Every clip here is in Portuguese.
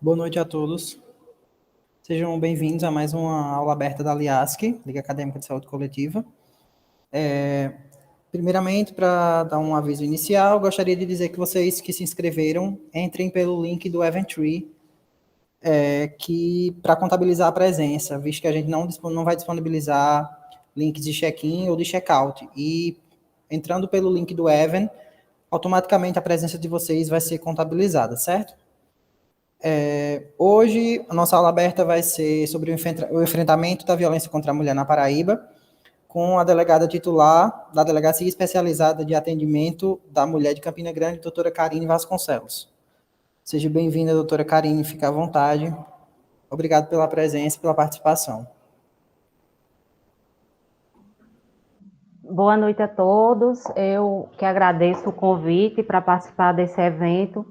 Boa noite a todos. Sejam bem-vindos a mais uma aula aberta da LIASC, Liga Acadêmica de Saúde Coletiva. Primeiramente, para dar um aviso inicial, gostaria de dizer que vocês que se inscreveram, entrem pelo link do Eventtree, que para contabilizar a presença, visto que a gente não vai disponibilizar links de check-in ou de check-out. E entrando pelo link do Event, automaticamente a presença de vocês vai ser contabilizada, certo? Hoje, a nossa aula aberta vai ser sobre o enfrentamento da violência contra a mulher na Paraíba, com a delegada titular da Delegacia Especializada de Atendimento da Mulher de Campina Grande, doutora Karine Vasconcelos. Seja bem-vinda, doutora Karine, fique à vontade. Obrigado pela presença e pela participação. Boa noite a todos. Eu que agradeço o convite para participar desse evento.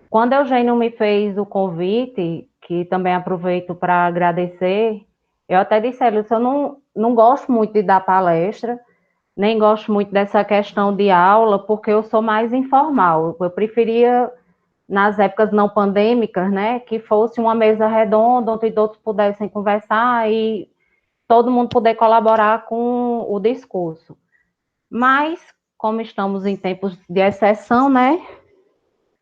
Quando a Eugênio me fez o convite, que também aproveito para agradecer, eu até disse a ele, eu não gosto muito de dar palestra, nem gosto muito dessa questão de aula, porque eu sou mais informal. Eu preferia, nas épocas não pandêmicas, né, que fosse uma mesa redonda, onde todos pudessem conversar e todo mundo poder colaborar com o discurso. Mas, como estamos em tempos de exceção, né?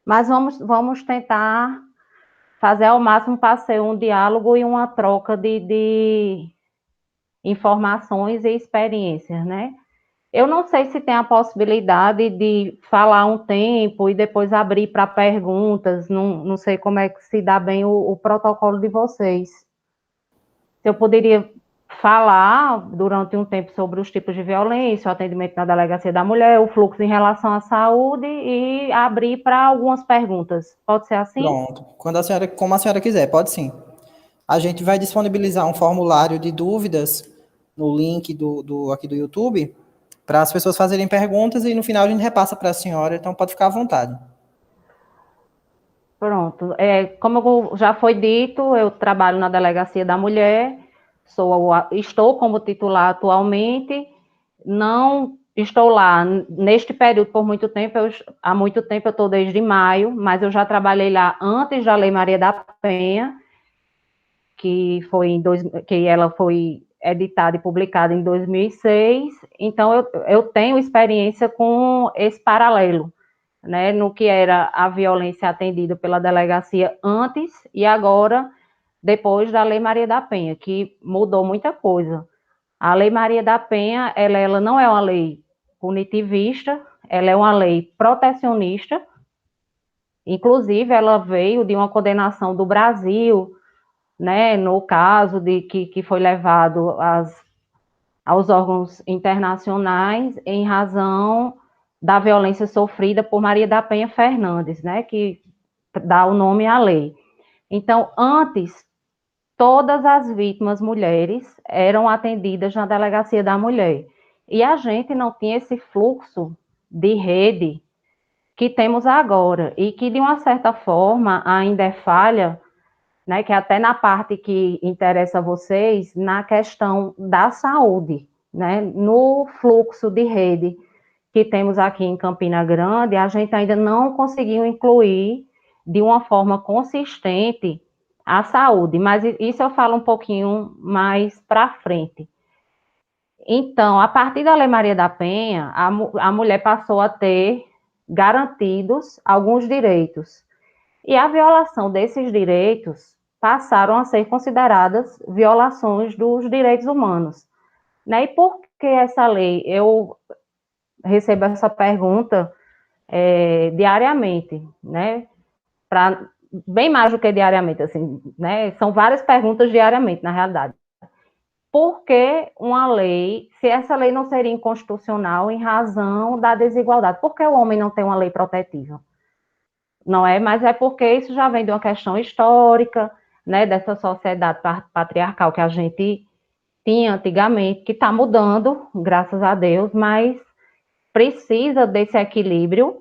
Mas vamos tentar fazer ao máximo para ser um diálogo e uma troca de informações e experiências, né? Eu não sei se tem a possibilidade de falar um tempo e depois abrir para perguntas, não sei como é que se dá bem o protocolo de vocês. Se eu poderia falar durante um tempo sobre os tipos de violência, o atendimento na delegacia da mulher, o fluxo em relação à saúde e abrir para algumas perguntas. Pode ser assim? Pronto. Como a senhora quiser, pode sim. A gente vai disponibilizar um formulário de dúvidas no link aqui do YouTube, para as pessoas fazerem perguntas e no final a gente repassa para a senhora, então pode ficar à vontade. Pronto. Como já foi dito, eu trabalho na Delegacia da Mulher, estou como titular atualmente, não estou lá neste período por muito tempo, há muito tempo eu estou desde maio, mas eu já trabalhei lá antes da Lei Maria da Penha, que ela foi editada e publicada em 2006, então eu tenho experiência com esse paralelo, né, no que era a violência atendida pela delegacia antes e agora, depois da Lei Maria da Penha, que mudou muita coisa. A Lei Maria da Penha, ela não é uma lei punitivista, ela é uma lei protecionista, inclusive ela veio de uma condenação do Brasil, né, no caso de que foi levado aos órgãos internacionais em razão da violência sofrida por Maria da Penha Fernandes, né, que dá o nome à lei. Então, antes, todas as vítimas mulheres eram atendidas na delegacia da mulher. E a gente não tinha esse fluxo de rede que temos agora, e que, de uma certa forma, ainda é falha, né, que até na parte que interessa a vocês, na questão da saúde, né, no fluxo de rede que temos aqui em Campina Grande, a gente ainda não conseguiu incluir de uma forma consistente a saúde, mas isso eu falo um pouquinho mais para frente. Então, a partir da Lei Maria da Penha, a mulher passou a ter garantidos alguns direitos. E a violação desses direitos passaram a ser consideradas violações dos direitos humanos. Né? E por que essa lei? Eu recebo essa pergunta diariamente, né? Bem mais do que diariamente, assim, né? São várias perguntas diariamente, na realidade. Por que uma lei, se essa lei não seria inconstitucional em razão da desigualdade? Por que o homem não tem uma lei protetiva? Não é? Mas é porque isso já vem de uma questão histórica, né? Dessa sociedade patriarcal que a gente tinha antigamente, que está mudando, graças a Deus, mas precisa desse equilíbrio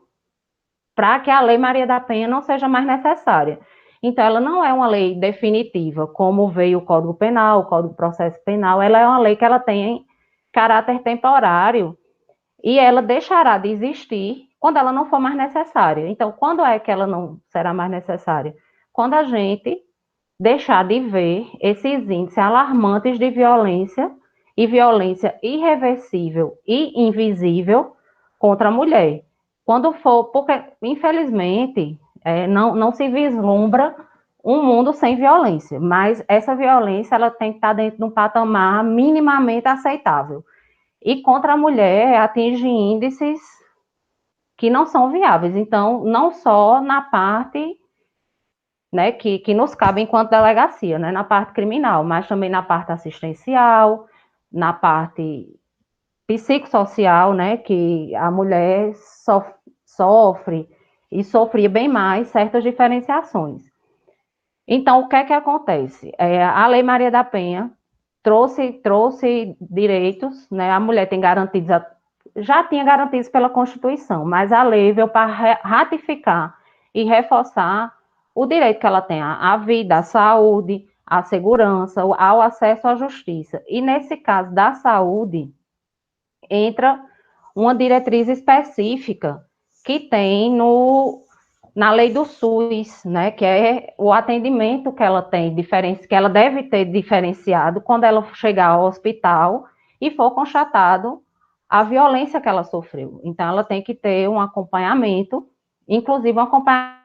para que a Lei Maria da Penha não seja mais necessária. Então, ela não é uma lei definitiva, como veio o Código Penal, o Código de Processo Penal, ela é uma lei que ela tem caráter temporário e ela deixará de existir quando ela não for mais necessária. Então, quando é que ela não será mais necessária? quando a gente deixar de ver esses índices alarmantes de violência e violência irreversível e invisível contra a mulher. Quando for, porque, infelizmente, não se vislumbra um mundo sem violência, mas essa violência ela tem que estar dentro de um patamar minimamente aceitável. E contra a mulher atinge índices que não são viáveis. Então, não só na parte, né, que nos cabe enquanto delegacia, né, na parte criminal, mas também na parte assistencial, na parte psicossocial, né, que a mulher sofre e sofria bem mais certas diferenciações. Então, o que é que acontece? A Lei Maria da Penha trouxe direitos, né, a mulher tem garantidos, já tinha garantidos pela Constituição, mas a lei veio para ratificar e reforçar o direito que ela tem à vida, à saúde, à segurança, ao acesso à justiça. E nesse caso da saúde, entra uma diretriz específica que tem na lei do SUS, né, que é o atendimento que ela tem, que ela deve ter diferenciado quando ela chegar ao hospital e for constatado a violência que ela sofreu. Então, ela tem que ter um acompanhamento, inclusive um acompanhamento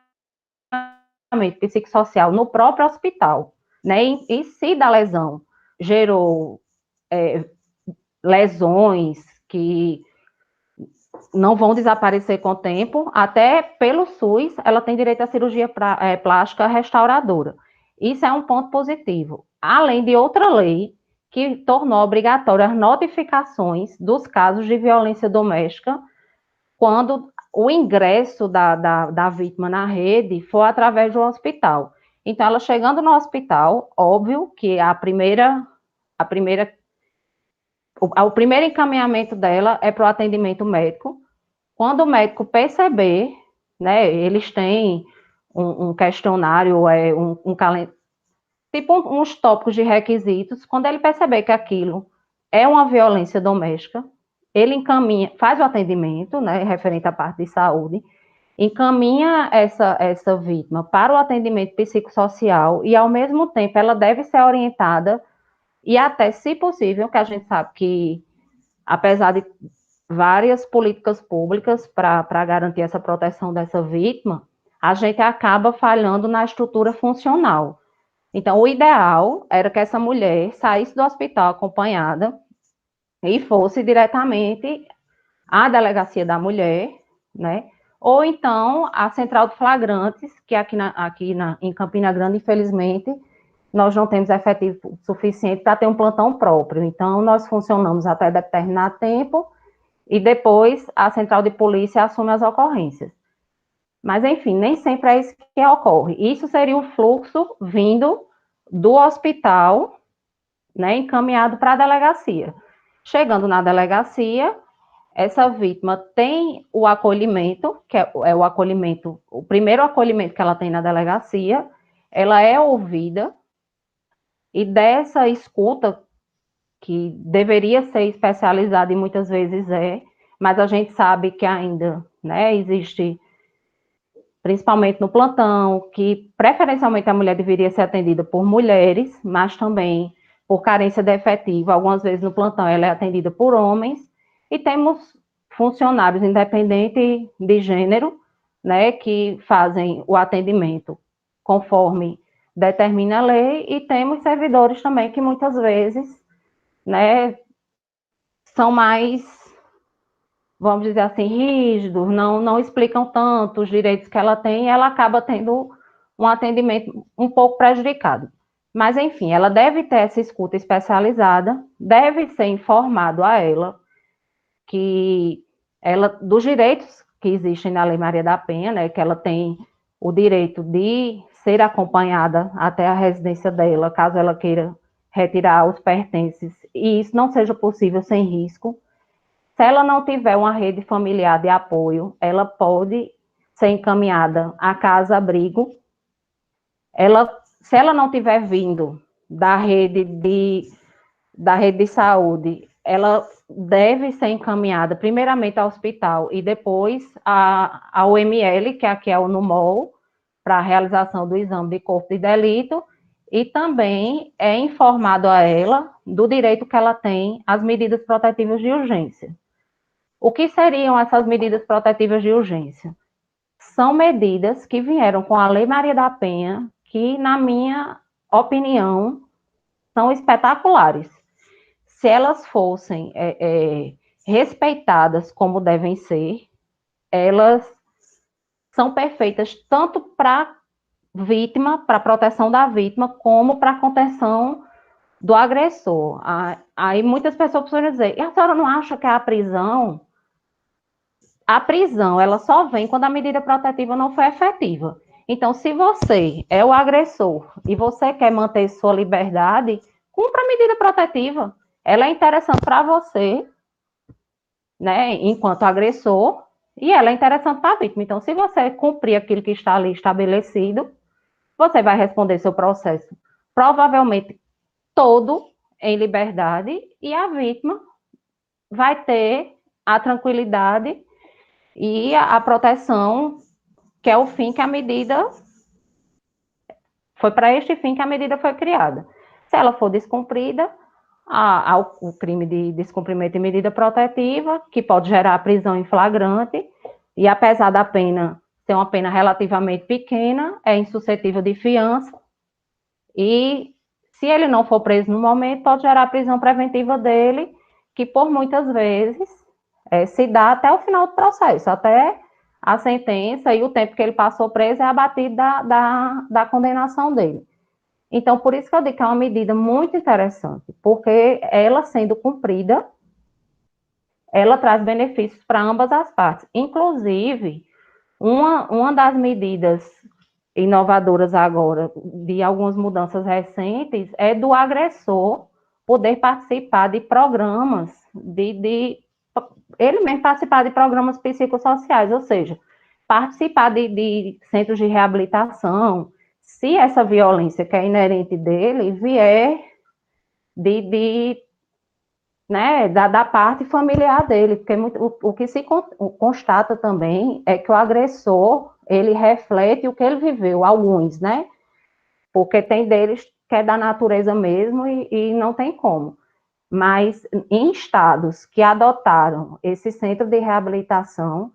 psicossocial no próprio hospital, né, e se da lesão gerou lesões que não vão desaparecer com o tempo, até pelo SUS, ela tem direito à cirurgia plástica restauradora. Isso é um ponto positivo. Além de outra lei que tornou obrigatória as notificações dos casos de violência doméstica quando o ingresso da vítima na rede for através do hospital. Então, ela chegando no hospital, óbvio que o primeiro encaminhamento dela é para o atendimento médico. Quando o médico perceber, né, eles têm um questionário, tipo uns tópicos de requisitos. Quando ele perceber que aquilo é uma violência doméstica, ele encaminha, faz o atendimento, né, referente à parte de saúde, encaminha essa vítima para o atendimento psicossocial e, ao mesmo tempo, ela deve ser orientada e até, se possível, que a gente sabe que, apesar de várias políticas públicas para garantir essa proteção dessa vítima, a gente acaba falhando na estrutura funcional. Então, o ideal era que essa mulher saísse do hospital acompanhada e fosse diretamente à delegacia da mulher, né? Ou então a central de flagrantes, que em Campina Grande, infelizmente, nós não temos efetivo suficiente para ter um plantão próprio. Então, nós funcionamos até determinado tempo e depois a central de polícia assume as ocorrências. Mas, enfim, nem sempre é isso que ocorre. Isso seria o fluxo vindo do hospital, né, encaminhado para a delegacia. Chegando na delegacia, essa vítima tem o acolhimento, que é o acolhimento, o primeiro acolhimento que ela tem na delegacia, ela é ouvida, e dessa escuta, que deveria ser especializada e muitas vezes mas a gente sabe que ainda, né, existe, principalmente no plantão, que preferencialmente a mulher deveria ser atendida por mulheres, mas também por carência de efetivo, algumas vezes no plantão ela é atendida por homens, e temos funcionários independentes de gênero, né, que fazem o atendimento conforme determina a lei, e temos servidores também que muitas vezes, né, são mais, vamos dizer assim, rígidos, não explicam tanto os direitos que ela tem, e ela acaba tendo um atendimento um pouco prejudicado. Mas, enfim, ela deve ter essa escuta especializada, deve ser informado a ela dos direitos que existem na Lei Maria da Penha, né, que ela tem o direito de ser acompanhada até a residência dela, caso ela queira retirar os pertences, e isso não seja possível sem risco. Se ela não tiver uma rede familiar de apoio, ela pode ser encaminhada à casa-abrigo. Se ela não tiver vindo da rede de saúde, ela deve ser encaminhada primeiramente ao hospital e depois ao ML, que aqui é o NUMOL, para a realização do exame de corpo de delito e também é informado a ela do direito que ela tem às medidas protetivas de urgência. O que seriam essas medidas protetivas de urgência? São medidas que vieram com a Lei Maria da Penha, que, na minha opinião, são espetaculares. Se elas fossem respeitadas como devem ser, elas são perfeitas tanto para vítima, para a proteção da vítima, como para a contenção do agressor. Aí muitas pessoas precisam dizer, e a senhora não acha que a prisão, ela só vem quando a medida protetiva não foi efetiva. Então, se você é o agressor e você quer manter sua liberdade, cumpra a medida protetiva. Ela é interessante para você, né, enquanto agressor, e ela é interessante para a vítima. Então, se você cumprir aquilo que está ali estabelecido, você vai responder seu processo provavelmente todo em liberdade e a vítima vai ter a tranquilidade e a proteção, que é o fim que a medida foi para este fim que a medida foi criada. Se ela for descumprida, há o crime de descumprimento de medida protetiva, que pode gerar prisão em flagrante, e apesar da pena ser uma pena relativamente pequena, é insuscetível de fiança, e se ele não for preso no momento, pode gerar a prisão preventiva dele, que por muitas vezes se dá até o final do processo, até a sentença e o tempo que ele passou preso é abatido da condenação dele. Então, por isso que eu digo que é uma medida muito interessante, porque ela sendo cumprida, ela traz benefícios para ambas as partes. Inclusive, uma das medidas inovadoras agora, de algumas mudanças recentes, é do agressor poder participar de programas, ele mesmo participar de programas psicossociais, ou seja, participar de centros de reabilitação, se essa violência que é inerente dele vier né, da parte familiar dele, porque o que se constata também é que o agressor, ele reflete o que ele viveu, alguns, né, porque tem deles que é da natureza mesmo e não tem como. Mas em estados que adotaram esse centro de reabilitação,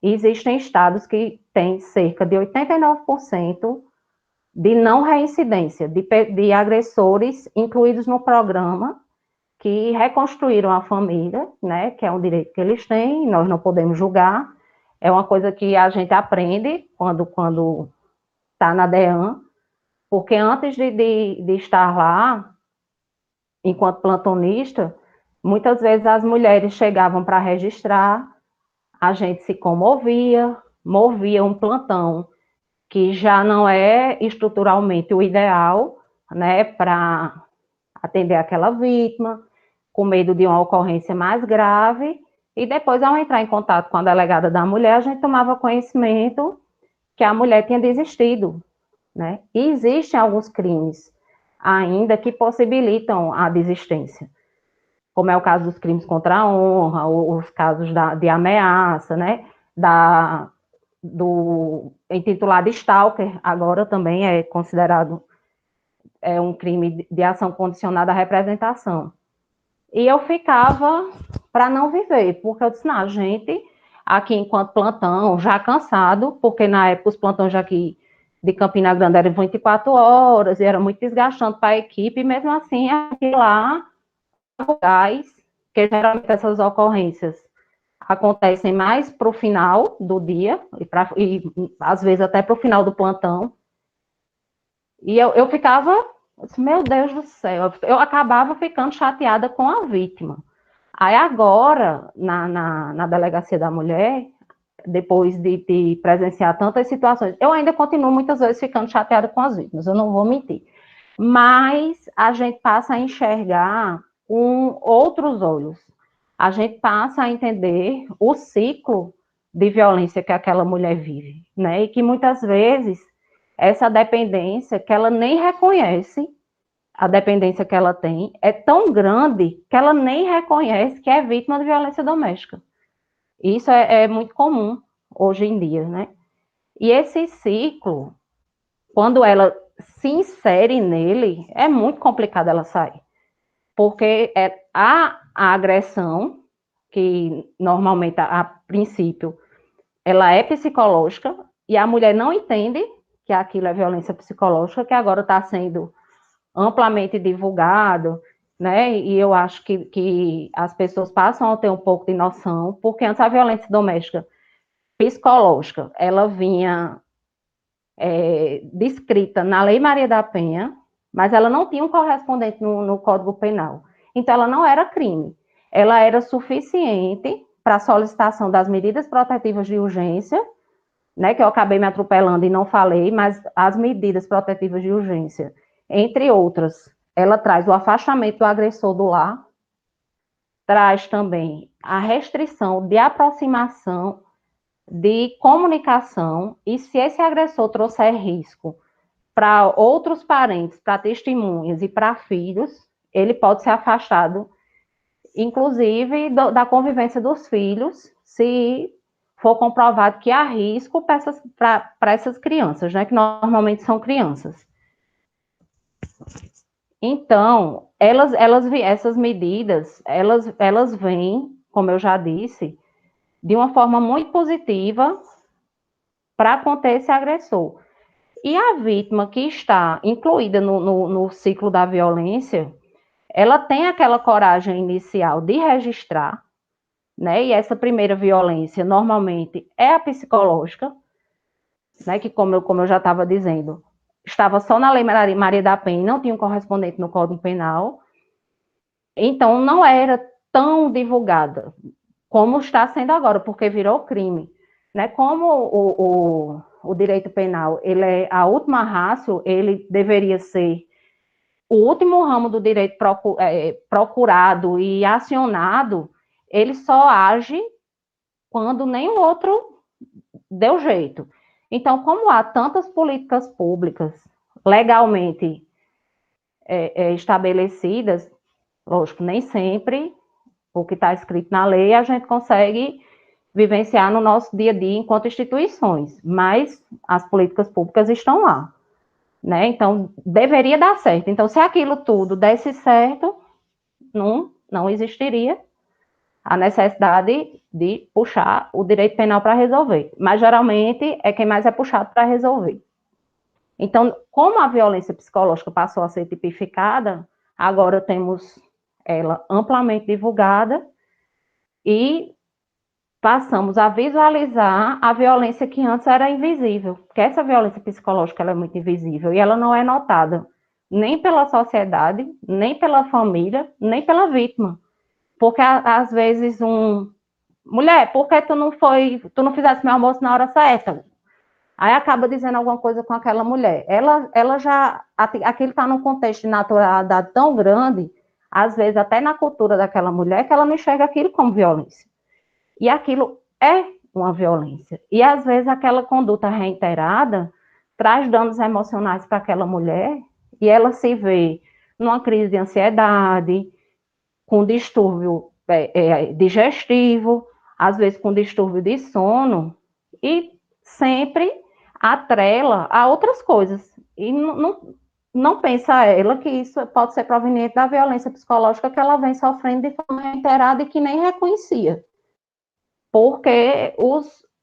existem estados que têm cerca de 89% de não reincidência, de agressores incluídos no programa, que reconstruíram a família, né, que é um direito que eles têm, nós não podemos julgar, é uma coisa que a gente aprende quando está na DEAN, porque antes de estar lá, enquanto plantonista, muitas vezes as mulheres chegavam para registrar, a gente se comovia, movia um plantão que já não é estruturalmente o ideal, né, para atender aquela vítima, com medo de uma ocorrência mais grave, e depois, ao entrar em contato com a delegada da mulher, a gente tomava conhecimento que a mulher tinha desistido, né? E existem alguns crimes ainda que possibilitam a desistência, como é o caso dos crimes contra a honra, os casos de ameaça, né? Do intitulado stalker, agora também é considerado um crime de ação condicionada à representação. E eu ficava para não viver, porque eu disse, não, a gente, aqui enquanto plantão, já cansado, porque na época os plantões aqui de Campina Grande eram 24 horas, e era muito desgastante para a equipe, e mesmo assim, aqui lá, o gás, que geralmente essas ocorrências acontecem mais para o final do dia, e às vezes até para o final do plantão, e eu ficava, meu Deus do céu, eu acabava ficando chateada com a vítima. Aí agora, na Delegacia da Mulher, depois de presenciar tantas situações, eu ainda continuo muitas vezes ficando chateada com as vítimas, eu não vou mentir. Mas a gente passa a enxergar com outros olhos. A gente passa a entender o ciclo de violência que aquela mulher vive, né? E que muitas vezes essa dependência que ela nem reconhece, a dependência que ela tem, é tão grande que ela nem reconhece que é vítima de violência doméstica. Isso é muito comum hoje em dia, né? E esse ciclo, quando ela se insere nele, é muito complicado ela sair. Porque a agressão, que normalmente, a princípio, ela é psicológica, e a mulher não entende que aquilo é violência psicológica, que agora está sendo amplamente divulgado, né? E eu acho que as pessoas passam a ter um pouco de noção, porque antes a violência doméstica psicológica, ela vinha descrita na Lei Maria da Penha, mas ela não tinha um correspondente no Código Penal. Então, ela não era crime. Ela era suficiente para a solicitação das medidas protetivas de urgência, né, que eu acabei me atropelando e não falei, mas as medidas protetivas de urgência, entre outras, ela traz o afastamento do agressor do lar, traz também a restrição de aproximação, de comunicação, e se esse agressor trouxer risco para outros parentes, para testemunhas e para filhos, ele pode ser afastado, inclusive da convivência dos filhos, se for comprovado que há risco para essas crianças, né, que normalmente são crianças. Então, essas medidas, elas vêm, como eu já disse, de uma forma muito positiva para conter esse agressor. E a vítima que está incluída no ciclo da violência, ela tem aquela coragem inicial de registrar, né? E essa primeira violência, normalmente, é a psicológica, né? Que, como eu já estava dizendo, estava só na Lei Maria da Penha, não tinha um correspondente no Código Penal, então não era tão divulgada como está sendo agora, porque virou crime, né? Como o direito penal, ele é a última ratio, ele deveria ser o último ramo do direito procurado e acionado, ele só age quando nenhum outro deu jeito. Então, como há tantas políticas públicas legalmente estabelecidas, lógico, nem sempre o que está escrito na lei a gente consegue vivenciar no nosso dia a dia enquanto instituições, mas as políticas públicas estão lá, né? Então, deveria dar certo. Então, se aquilo tudo desse certo, não existiria a necessidade de puxar o direito penal para resolver. Mas, geralmente, é quem mais é puxado para resolver. Então, como a violência psicológica passou a ser tipificada, agora temos ela amplamente divulgada e passamos a visualizar a violência que antes era invisível, porque essa violência psicológica ela é muito invisível e ela não é notada nem pela sociedade, nem pela família, nem pela vítima. Porque às vezes mulher, por que tu não fizesse meu almoço na hora certa? Aí acaba dizendo alguma coisa com aquela mulher. Ela já, aquilo está num contexto de naturalidade tão grande, às vezes até na cultura daquela mulher, que ela não enxerga aquilo como violência. E aquilo é uma violência. E, às vezes, aquela conduta reiterada traz danos emocionais para aquela mulher e ela se vê numa crise de ansiedade, com distúrbio digestivo, às vezes com distúrbio de sono, e sempre atrela a outras coisas. E não pensa ela que isso pode ser proveniente da violência psicológica que ela vem sofrendo de forma reiterada e que nem reconhecia. Porque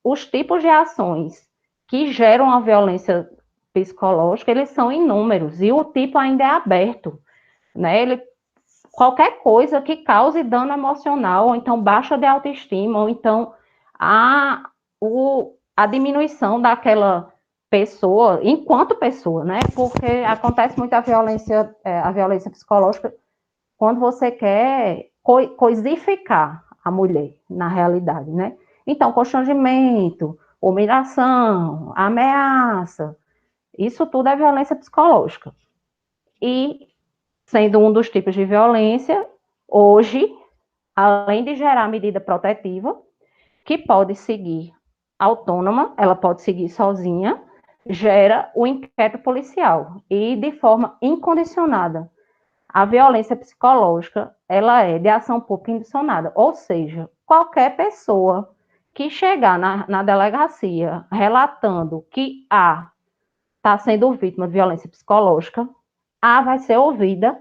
os tipos de ações que geram a violência psicológica, eles são inúmeros, e o tipo ainda é aberto, né? Qualquer coisa que cause dano emocional, ou então baixa de autoestima, ou então a diminuição daquela pessoa, enquanto pessoa, né? Porque acontece muito a violência psicológica quando você quer coisificar a mulher, na realidade, né? Então, constrangimento, humilhação, ameaça, isso tudo é violência psicológica. E, sendo um dos tipos de violência, hoje, além de gerar medida protetiva, que pode seguir autônoma, ela pode seguir sozinha, gera o inquérito policial, e de forma incondicionada. A violência psicológica, ela é de ação pública incondicionada, ou seja, qualquer pessoa que chegar na delegacia relatando que A está sendo vítima de violência psicológica, A vai ser ouvida,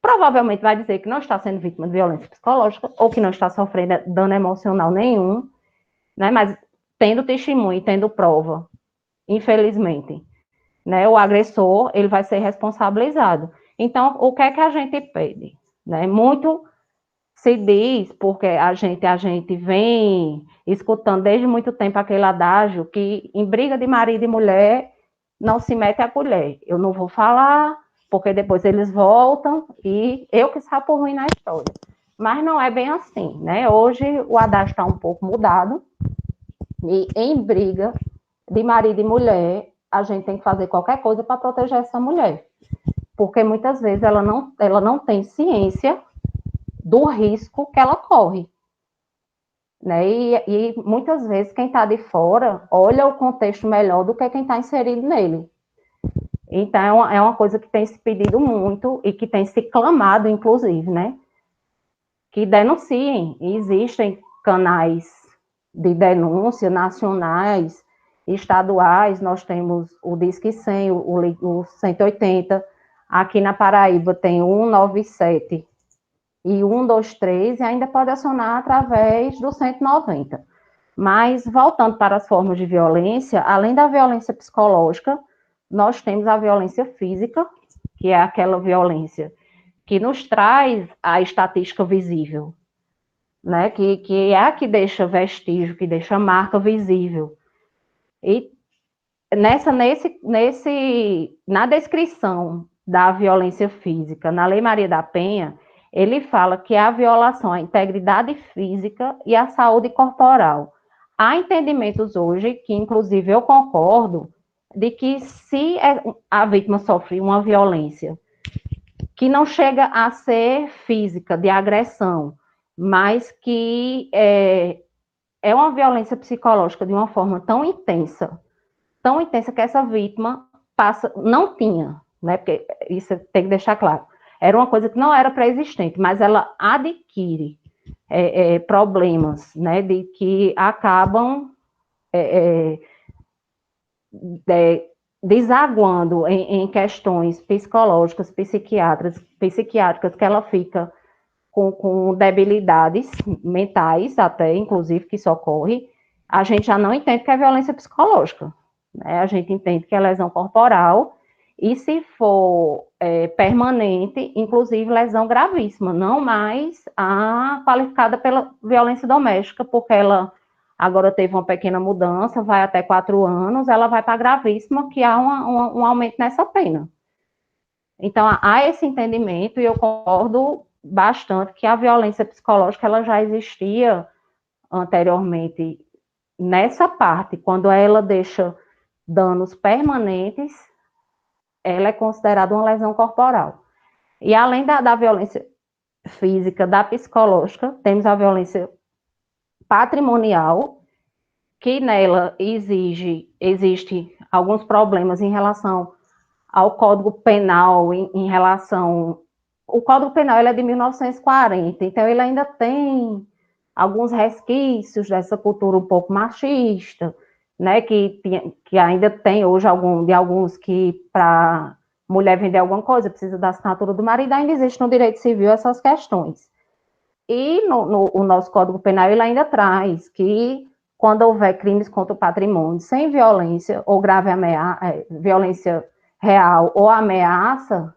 provavelmente vai dizer que não está sendo vítima de violência psicológica, ou que não está sofrendo dano emocional nenhum, né? Mas tendo testemunho, tendo prova, infelizmente, né? O agressor, ele vai ser responsabilizado. Então, o que é que a gente pede? Né? Muito se diz, porque a gente vem escutando desde muito tempo aquele adágio que em briga de marido e mulher não se mete a colher. Eu não vou falar, porque depois eles voltam e eu que saio por ruim na história. Mas não é bem assim, né? Hoje o adágio está um pouco mudado e em briga de marido e mulher, a gente tem que fazer qualquer coisa para proteger essa mulher. Porque muitas vezes ela não tem ciência do risco que ela corre. Né? E muitas vezes quem está de fora olha o contexto melhor do que quem está inserido nele. Então, é uma coisa que tem se pedido muito e que tem se clamado, inclusive, né? Que denunciem. Existem canais de denúncia nacionais, estaduais, nós temos o Disque 100, o 180, aqui na Paraíba tem o 197 e 123, e ainda pode acionar através do 190. Mas, voltando para as formas de violência, além da violência psicológica, nós temos a violência física, que é aquela violência que nos traz a estatística visível, né? Que é a que deixa vestígio, que deixa marca visível. E na descrição da violência física, na Lei Maria da Penha, ele fala que é a violação à integridade física e à saúde corporal. Há entendimentos hoje, que inclusive eu concordo, de que se a vítima sofre uma violência que não chega a ser física, de agressão, mas que é uma violência psicológica de uma forma tão intensa que essa vítima não tinha, né? Porque isso tem que deixar claro. Era uma coisa que não era pré-existente, mas ela adquire problemas, né? De que acabam desaguando em questões psicológicas, psiquiátricas, que ela fica com debilidades mentais, até, inclusive, que isso ocorre. A gente já não entende que é violência psicológica. Né? A gente entende que é lesão corporal, e se for permanente, inclusive lesão gravíssima, não mais a qualificada pela violência doméstica, porque ela agora teve uma pequena mudança, vai até 4 anos, ela vai para gravíssima, que há um aumento nessa pena. Então, há esse entendimento, e eu concordo bastante que a violência psicológica ela já existia anteriormente nessa parte, quando ela deixa danos permanentes, ela é considerada uma lesão corporal. E além da violência física, da psicológica, temos a violência patrimonial, que nela existe alguns problemas em relação ao Código Penal, em relação... O Código Penal ele é de 1940, então ele ainda tem alguns resquícios dessa cultura um pouco machista, né, que ainda tem hoje alguns que para mulher vender alguma coisa precisa da assinatura do marido, ainda existe no direito civil essas questões. E o nosso Código Penal ele ainda traz que quando houver crimes contra o patrimônio sem violência ou grave violência real ou ameaça,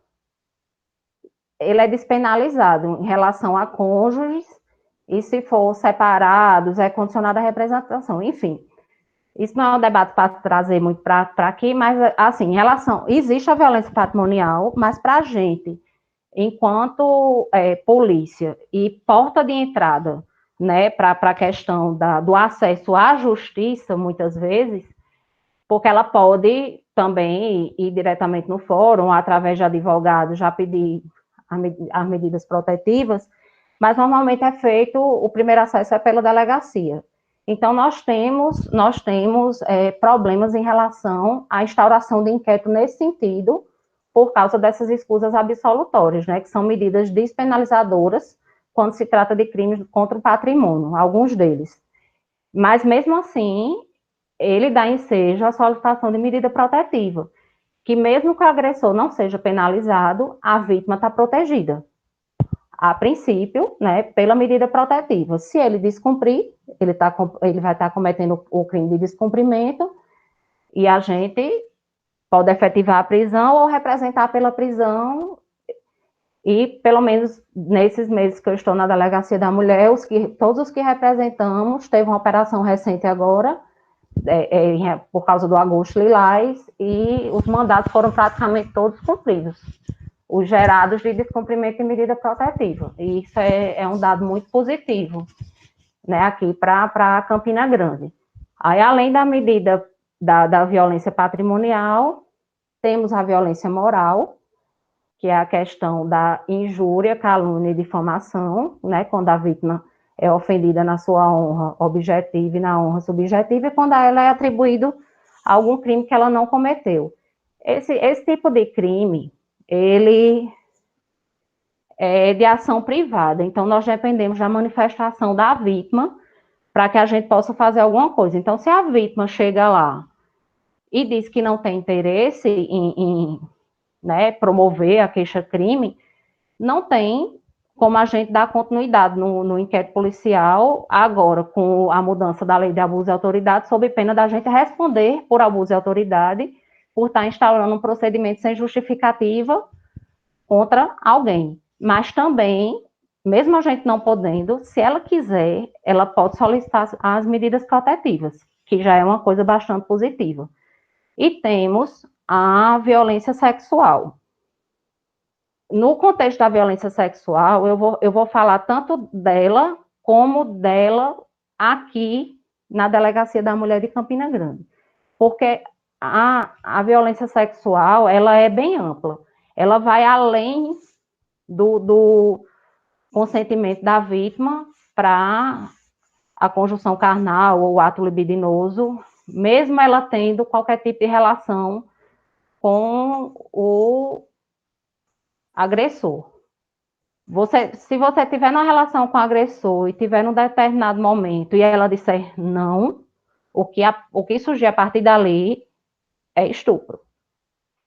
ele é despenalizado em relação a cônjuges, e se for separados, é condicionado à representação. Enfim, isso não é um debate para trazer muito para aqui, mas, assim, em relação... Existe a violência patrimonial, mas para a gente, enquanto polícia e porta de entrada, né, para a questão do acesso à justiça, muitas vezes, porque ela pode também ir diretamente no fórum, através de advogados, já pedir as medidas protetivas, mas normalmente é feito, o primeiro acesso é pela delegacia. Então, nós temos problemas em relação à instauração de inquérito nesse sentido, por causa dessas escusas absolutórias, né, que são medidas despenalizadoras quando se trata de crimes contra o patrimônio, alguns deles. Mas, mesmo assim, ele dá ensejo à solicitação de medida protetiva. que mesmo que o agressor não seja penalizado, a vítima está protegida. A princípio, né, pela medida protetiva. Se ele descumprir, ele vai estar cometendo o crime de descumprimento e a gente pode efetivar a prisão ou representar pela prisão. E, pelo menos, nesses meses que eu estou na Delegacia da Mulher, todos os que representamos, teve uma operação recente agora, por causa do Agosto Lilás, e os mandatos foram praticamente todos cumpridos, os gerados de descumprimento de medida protetiva. E isso é um dado muito positivo, né, aqui para Campina Grande. Aí, além da medida da violência patrimonial, temos a violência moral, que é a questão da injúria, calúnia e difamação, né, quando a vítima é ofendida na sua honra objetiva e na honra subjetiva, e quando a ela é atribuído algum crime que ela não cometeu. Esse tipo de crime, ele é de ação privada, então nós dependemos da manifestação da vítima para que a gente possa fazer alguma coisa. Então, se a vítima chega lá e diz que não tem interesse em né, promover a queixa-crime, não tem como a gente dar continuidade no inquérito policial, agora com a mudança da lei de abuso de autoridade, sob pena da gente responder por abuso de autoridade, por estar instaurando um procedimento sem justificativa contra alguém. Mas também, mesmo a gente não podendo, se ela quiser, ela pode solicitar as medidas protetivas, que já é uma coisa bastante positiva. E temos a violência sexual. No contexto da violência sexual, eu vou falar tanto dela como dela aqui na Delegacia da Mulher de Campina Grande. Porque a violência sexual, ela é bem ampla. Ela vai além do consentimento da vítima para a conjunção carnal ou o ato libidinoso, mesmo ela tendo qualquer tipo de relação com o agressor. Se você tiver uma relação com o agressor e tiver num determinado momento e ela disser não, o que surgir a partir dali é estupro.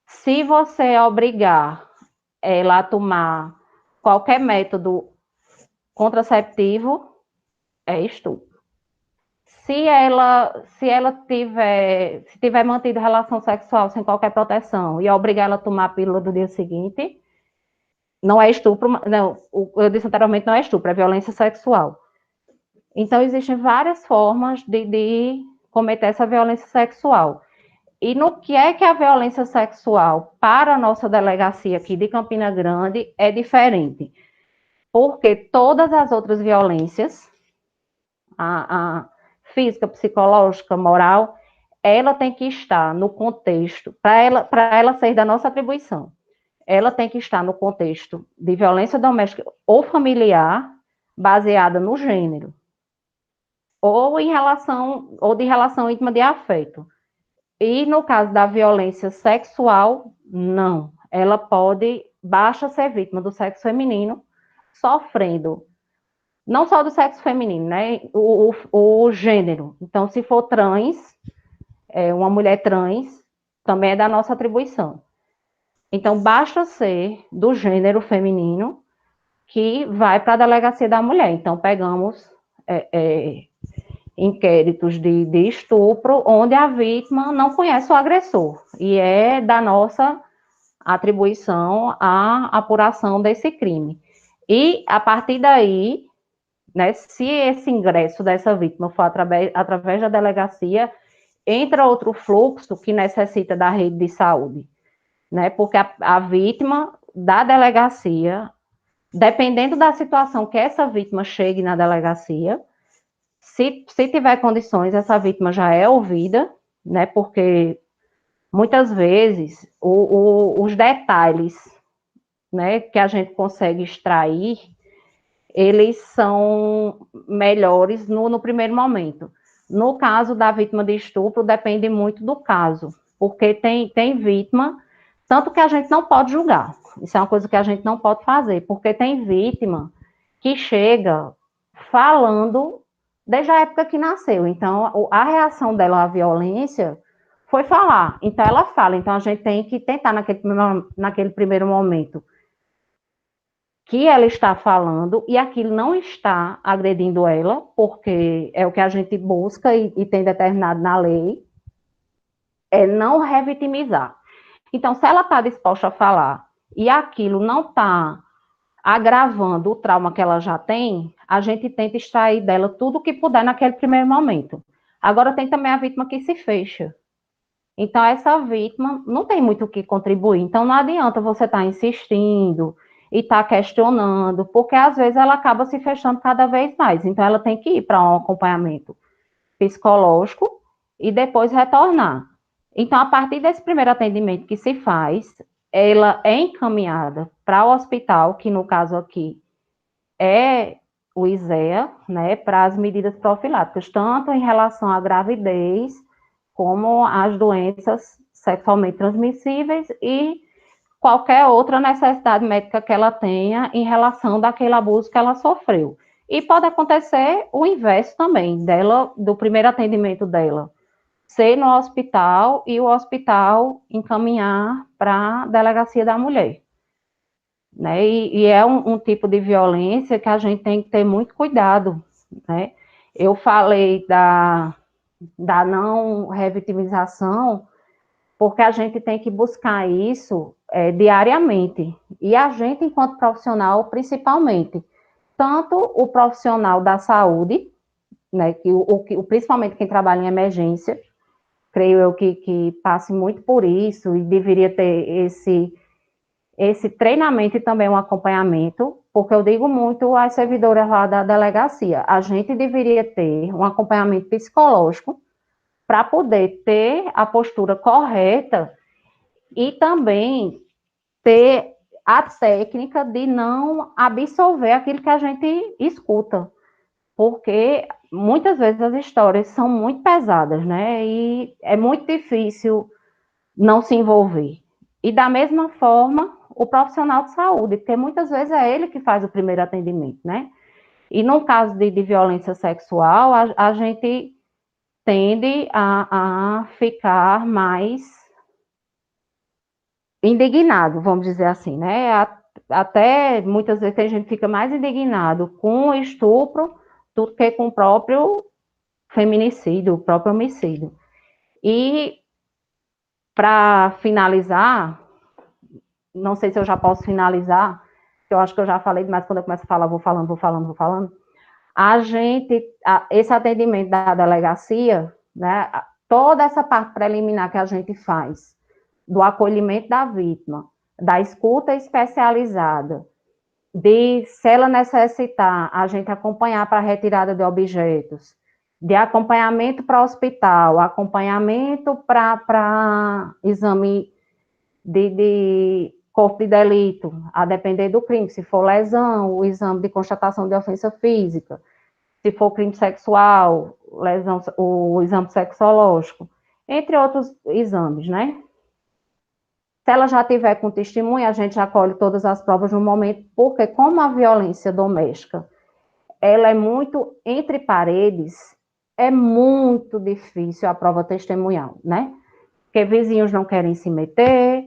Se você obrigar ela a tomar qualquer método contraceptivo, é estupro. Se tiver mantido relação sexual sem qualquer proteção e obrigar ela a tomar a pílula do dia seguinte, não é estupro, não, eu disse anteriormente, não é estupro, é violência sexual. Então, existem várias formas de cometer essa violência sexual. E no que é que a violência sexual para a nossa delegacia aqui de Campina Grande é diferente? Porque todas as outras violências, a física, psicológica, moral, ela tem que estar no contexto, para ela ser da nossa atribuição, ela tem que estar no contexto de violência doméstica ou familiar, baseada no gênero, ou de relação íntima de afeto. E no caso da violência sexual, não. Ela basta ser vítima do sexo feminino, sofrendo, não só do sexo feminino, né? O gênero. Então, se for trans, uma mulher trans, também é da nossa atribuição. Então, basta ser do gênero feminino que vai para a Delegacia da Mulher. Então, pegamos inquéritos de estupro, onde a vítima não conhece o agressor, e é da nossa atribuição a apuração desse crime. E, a partir daí, né, se esse ingresso dessa vítima for através da delegacia, entra outro fluxo que necessita da rede de saúde, né, porque a vítima da delegacia, dependendo da situação que essa vítima chegue na delegacia, se tiver condições, essa vítima já é ouvida, né, porque muitas vezes os detalhes, né, que a gente consegue extrair, eles são melhores no primeiro momento. No caso da vítima de estupro, depende muito do caso, porque tem vítima, tanto que a gente não pode julgar, isso é uma coisa que a gente não pode fazer, porque tem vítima que chega falando desde a época que nasceu. Então, a reação dela à violência foi falar. Então, ela fala. Então, a gente tem que tentar, naquele primeiro momento, que ela está falando e aquilo não está agredindo ela, porque é o que a gente busca e tem determinado na lei, é não revitimizar. Então, se ela está disposta a falar e aquilo não está agravando o trauma que ela já tem, a gente tenta extrair dela tudo o que puder naquele primeiro momento. Agora, tem também a vítima que se fecha. Então, essa vítima não tem muito o que contribuir. Então, não adianta você estar insistindo e estar questionando, porque às vezes ela acaba se fechando cada vez mais. Então, ela tem que ir para um acompanhamento psicológico e depois retornar. Então, a partir desse primeiro atendimento que se faz, ela é encaminhada para o hospital, que no caso aqui é o ISEA, né, para as medidas profiláticas, tanto em relação à gravidez, como às doenças sexualmente transmissíveis e qualquer outra necessidade médica que ela tenha em relação daquele abuso que ela sofreu. E pode acontecer o inverso também, dela, do primeiro atendimento dela, ser no hospital e o hospital encaminhar para a delegacia da mulher. Né? E é um tipo de violência que a gente tem que ter muito cuidado, né? Eu falei da não revitimização, porque a gente tem que buscar isso diariamente. E a gente, enquanto profissional, principalmente, tanto o profissional da saúde, né, principalmente quem trabalha em emergência, creio eu que passe muito por isso e deveria ter esse treinamento e também um acompanhamento, porque eu digo muito às servidoras lá da delegacia, a gente deveria ter um acompanhamento psicológico para poder ter a postura correta e também ter a técnica de não absorver aquilo que a gente escuta, porque muitas vezes as histórias são muito pesadas, né? E é muito difícil não se envolver. E da mesma forma, o profissional de saúde, porque muitas vezes é ele que faz o primeiro atendimento, né? E no caso de violência sexual, a gente tende a ficar mais indignado, vamos dizer assim, né? Até muitas vezes a gente fica mais indignado com o estupro do que com o próprio feminicídio, o próprio homicídio. E para finalizar, não sei se eu já posso finalizar, eu acho que eu já falei, mas quando eu começo a falar, vou falando. Esse atendimento da delegacia, né, toda essa parte preliminar que a gente faz, do acolhimento da vítima, da escuta especializada, de, se ela necessitar, a gente acompanhar para a retirada de objetos, de acompanhamento para hospital, acompanhamento para exame de corpo de delito, a depender do crime, se for lesão, o exame de constatação de ofensa física, se for crime sexual, lesão, o exame sexológico, entre outros exames, né? Se ela já tiver com testemunha, a gente já colhe todas as provas no momento, porque como a violência doméstica, ela é muito entre paredes, é muito difícil a prova testemunhal, né? Porque vizinhos não querem se meter.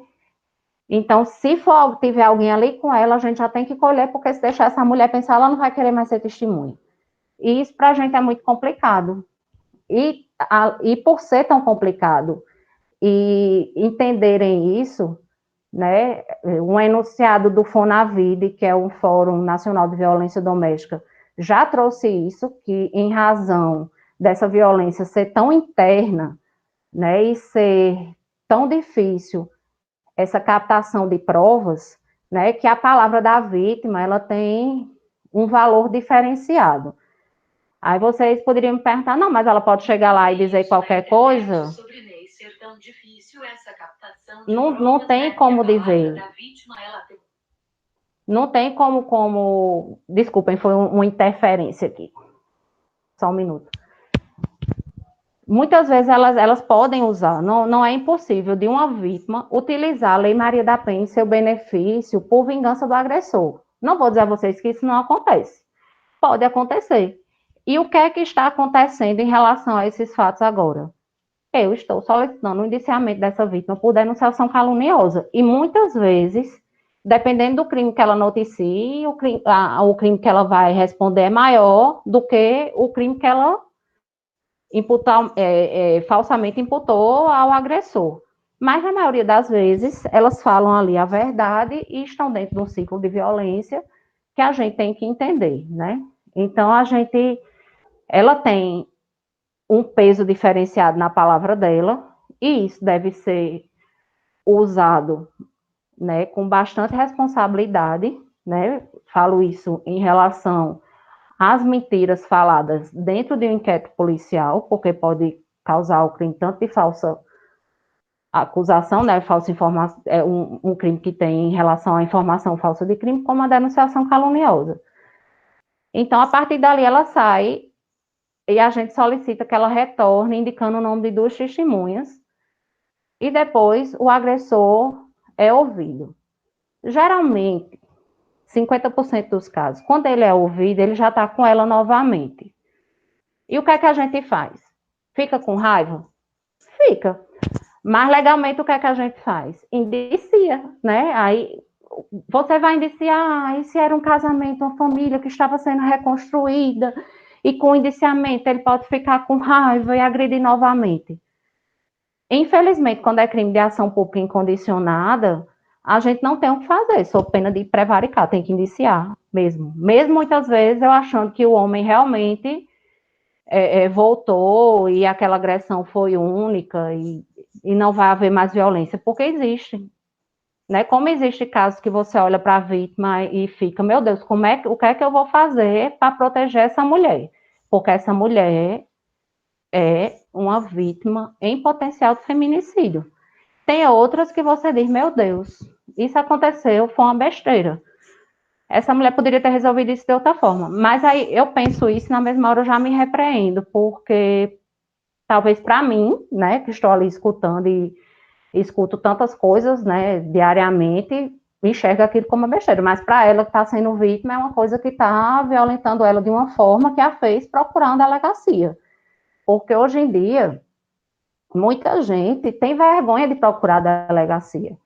Então, se tiver alguém ali com ela, a gente já tem que colher, porque se deixar essa mulher pensar, ela não vai querer mais ser testemunha. E isso para a gente é muito complicado. E por ser tão complicado e entenderem isso, né, um enunciado do FONAVID, que é o Fórum Nacional de Violência Doméstica, já trouxe isso, que em razão dessa violência ser tão interna, né, e ser tão difícil essa captação de provas, né, que a palavra da vítima, ela tem um valor diferenciado. Aí vocês poderiam me perguntar, não, mas ela pode chegar lá e dizer qualquer coisa? Não tem como dizer. Não tem como... Desculpem, foi uma interferência aqui. Só um minuto. Muitas vezes elas podem usar, não é impossível de uma vítima utilizar a Lei Maria da Penha em seu benefício por vingança do agressor. Não vou dizer a vocês que isso não acontece. Pode acontecer. E o que é que está acontecendo em relação a esses fatos agora? eu estou solicitando o indiciamento dessa vítima por denunciação caluniosa. E muitas vezes, dependendo do crime que ela noticie, o crime que ela vai responder é maior do que o crime que ela falsamente imputou ao agressor. Mas, na maioria das vezes, elas falam ali a verdade e estão dentro de um ciclo de violência que a gente tem que entender, né? Então, ela tem um peso diferenciado na palavra dela, e isso deve ser usado, né, com bastante responsabilidade, né? Falo isso em relação às mentiras faladas dentro de um inquérito policial, porque pode causar o crime tanto de falsa acusação, né, falsa informação, um crime que tem em relação à informação falsa de crime, como a denunciação caluniosa. Então, a partir dali, ela sai e a gente solicita que ela retorne, indicando o nome de 2 testemunhas, e depois o agressor é ouvido. Geralmente, 50% dos casos, quando ele é ouvido, ele já está com ela novamente. E o que é que a gente faz? Fica com raiva? Fica. Mas legalmente o que é que a gente faz? Indicia, né? Aí você vai indiciar, e se era um casamento, uma família que estava sendo reconstruída, e com o indiciamento ele pode ficar com raiva e agredir novamente. Infelizmente, quando é crime de ação pública incondicionada, a gente não tem o que fazer, sob pena de prevaricar, tem que indiciar mesmo. Mesmo muitas vezes eu achando que o homem realmente voltou e aquela agressão foi única e não vai haver mais violência, porque existe. Né? Como existe casos que você olha para a vítima e fica, meu Deus, o que é que eu vou fazer para proteger essa mulher? Porque essa mulher é uma vítima em potencial de feminicídio. Tem outras que você diz, meu Deus, isso aconteceu, foi uma besteira. Essa mulher poderia ter resolvido isso de outra forma. Mas aí eu penso isso, na mesma hora eu já me repreendo, porque talvez para mim, né, que estou ali escutando e escuto tantas coisas, né, diariamente, enxerga aquilo como uma besteira, mas para ela que está sendo vítima é uma coisa que está violentando ela de uma forma que a fez procurando a delegacia. Porque hoje em dia, muita gente tem vergonha de procurar a delegacia,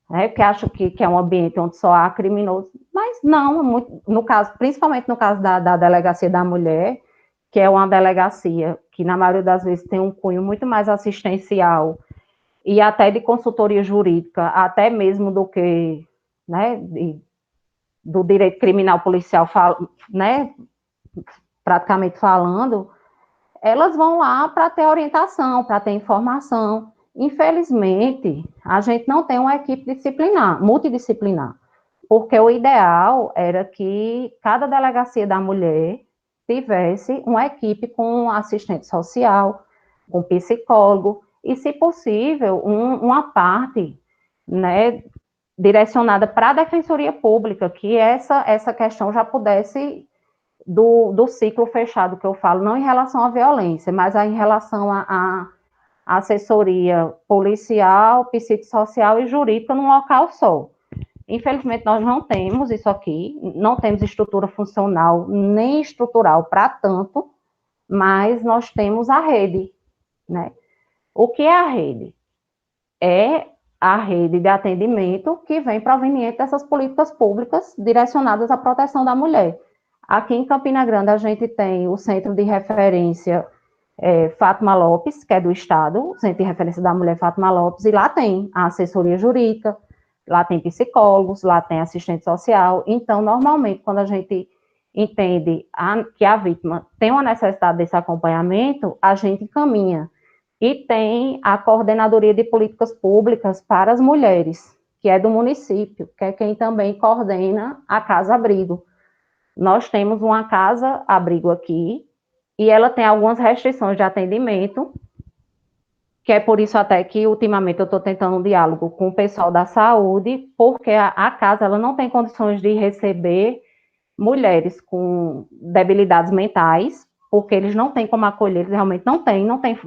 né, que acha que é um ambiente onde só há criminoso, mas não, no caso, principalmente no caso da delegacia da mulher, que é uma delegacia que na maioria das vezes tem um cunho muito mais assistencial e até de consultoria jurídica, até mesmo do que, né, do direito criminal policial, né, praticamente falando, elas vão lá para ter orientação, para ter informação. Infelizmente, a gente não tem uma equipe disciplinar, multidisciplinar, porque o ideal era que cada delegacia da mulher tivesse uma equipe com assistente social, com psicólogo, e, se possível, uma parte, né, direcionada para a Defensoria Pública, que essa questão já pudesse, do ciclo fechado que eu falo, não em relação à violência, mas em relação à assessoria policial, psicossocial e jurídica num local só. Infelizmente, nós não temos isso aqui, não temos estrutura funcional nem estrutural para tanto, mas nós temos a rede, né? O que é a rede? É a rede de atendimento que vem proveniente dessas políticas públicas direcionadas à proteção da mulher. Aqui em Campina Grande, a gente tem o Centro de Referência Fátima Lopes, que é do Estado, o Centro de Referência da Mulher Fátima Lopes, e lá tem a assessoria jurídica, lá tem psicólogos, lá tem assistente social. Então, normalmente, quando a gente entende que a vítima tem uma necessidade desse acompanhamento, a gente encaminha. E tem a Coordenadoria de Políticas Públicas para as Mulheres, que é do município, que é quem também coordena a Casa Abrigo. Nós temos uma Casa Abrigo aqui, e ela tem algumas restrições de atendimento, que é por isso até que, ultimamente, eu estou tentando um diálogo com o pessoal da saúde, porque a casa ela não tem condições de receber mulheres com debilidades mentais, porque eles não têm como acolher, eles realmente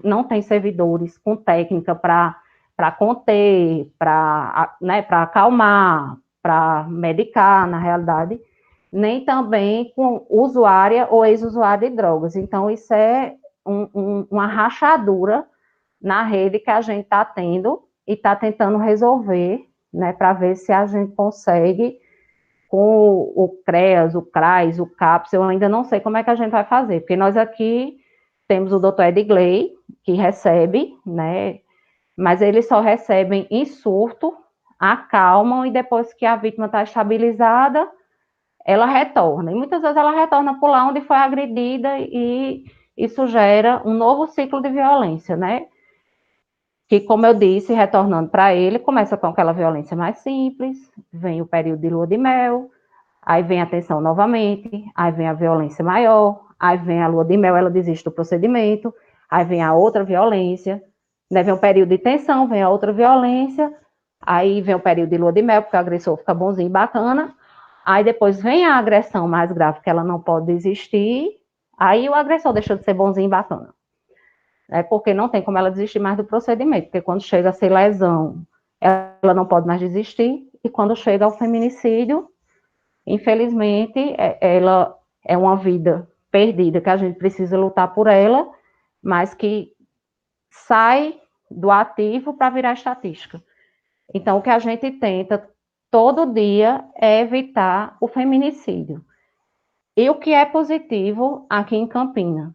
não tem servidores com técnica para conter, para, né, para acalmar, para medicar, na realidade, nem também com usuária ou ex-usuária de drogas. Então, isso é uma rachadura na rede que a gente está tendo e está tentando resolver, né, para ver se a gente consegue com o CREAS, o CRAS, o CAPS, eu ainda não sei como é que a gente vai fazer, porque nós aqui temos o Dr. Edgley, que recebe, né, mas eles só recebem em surto, acalmam, e depois que a vítima está estabilizada, ela retorna. E muitas vezes ela retorna por lá onde foi agredida, e isso gera um novo ciclo de violência, né? Que, como eu disse, retornando para ele, começa com aquela violência mais simples, vem o período de lua de mel, aí vem a tensão novamente, aí vem a violência maior, aí vem a lua de mel, ela desiste do procedimento, aí vem a outra violência, né? Vem o período de tensão, vem a outra violência, aí vem o período de lua de mel, porque o agressor fica bonzinho e bacana, aí depois vem a agressão mais grave, que ela não pode desistir, aí o agressor deixou de ser bonzinho e bacana. É porque não tem como ela desistir mais do procedimento, porque quando chega a ser lesão, ela não pode mais desistir, e quando chega ao feminicídio, infelizmente, ela é uma vida perdida, que a gente precisa lutar por ela, mas que sai do ativo para virar estatística. Então, o que a gente tenta todo dia é evitar o feminicídio. E o que é positivo aqui em Campina?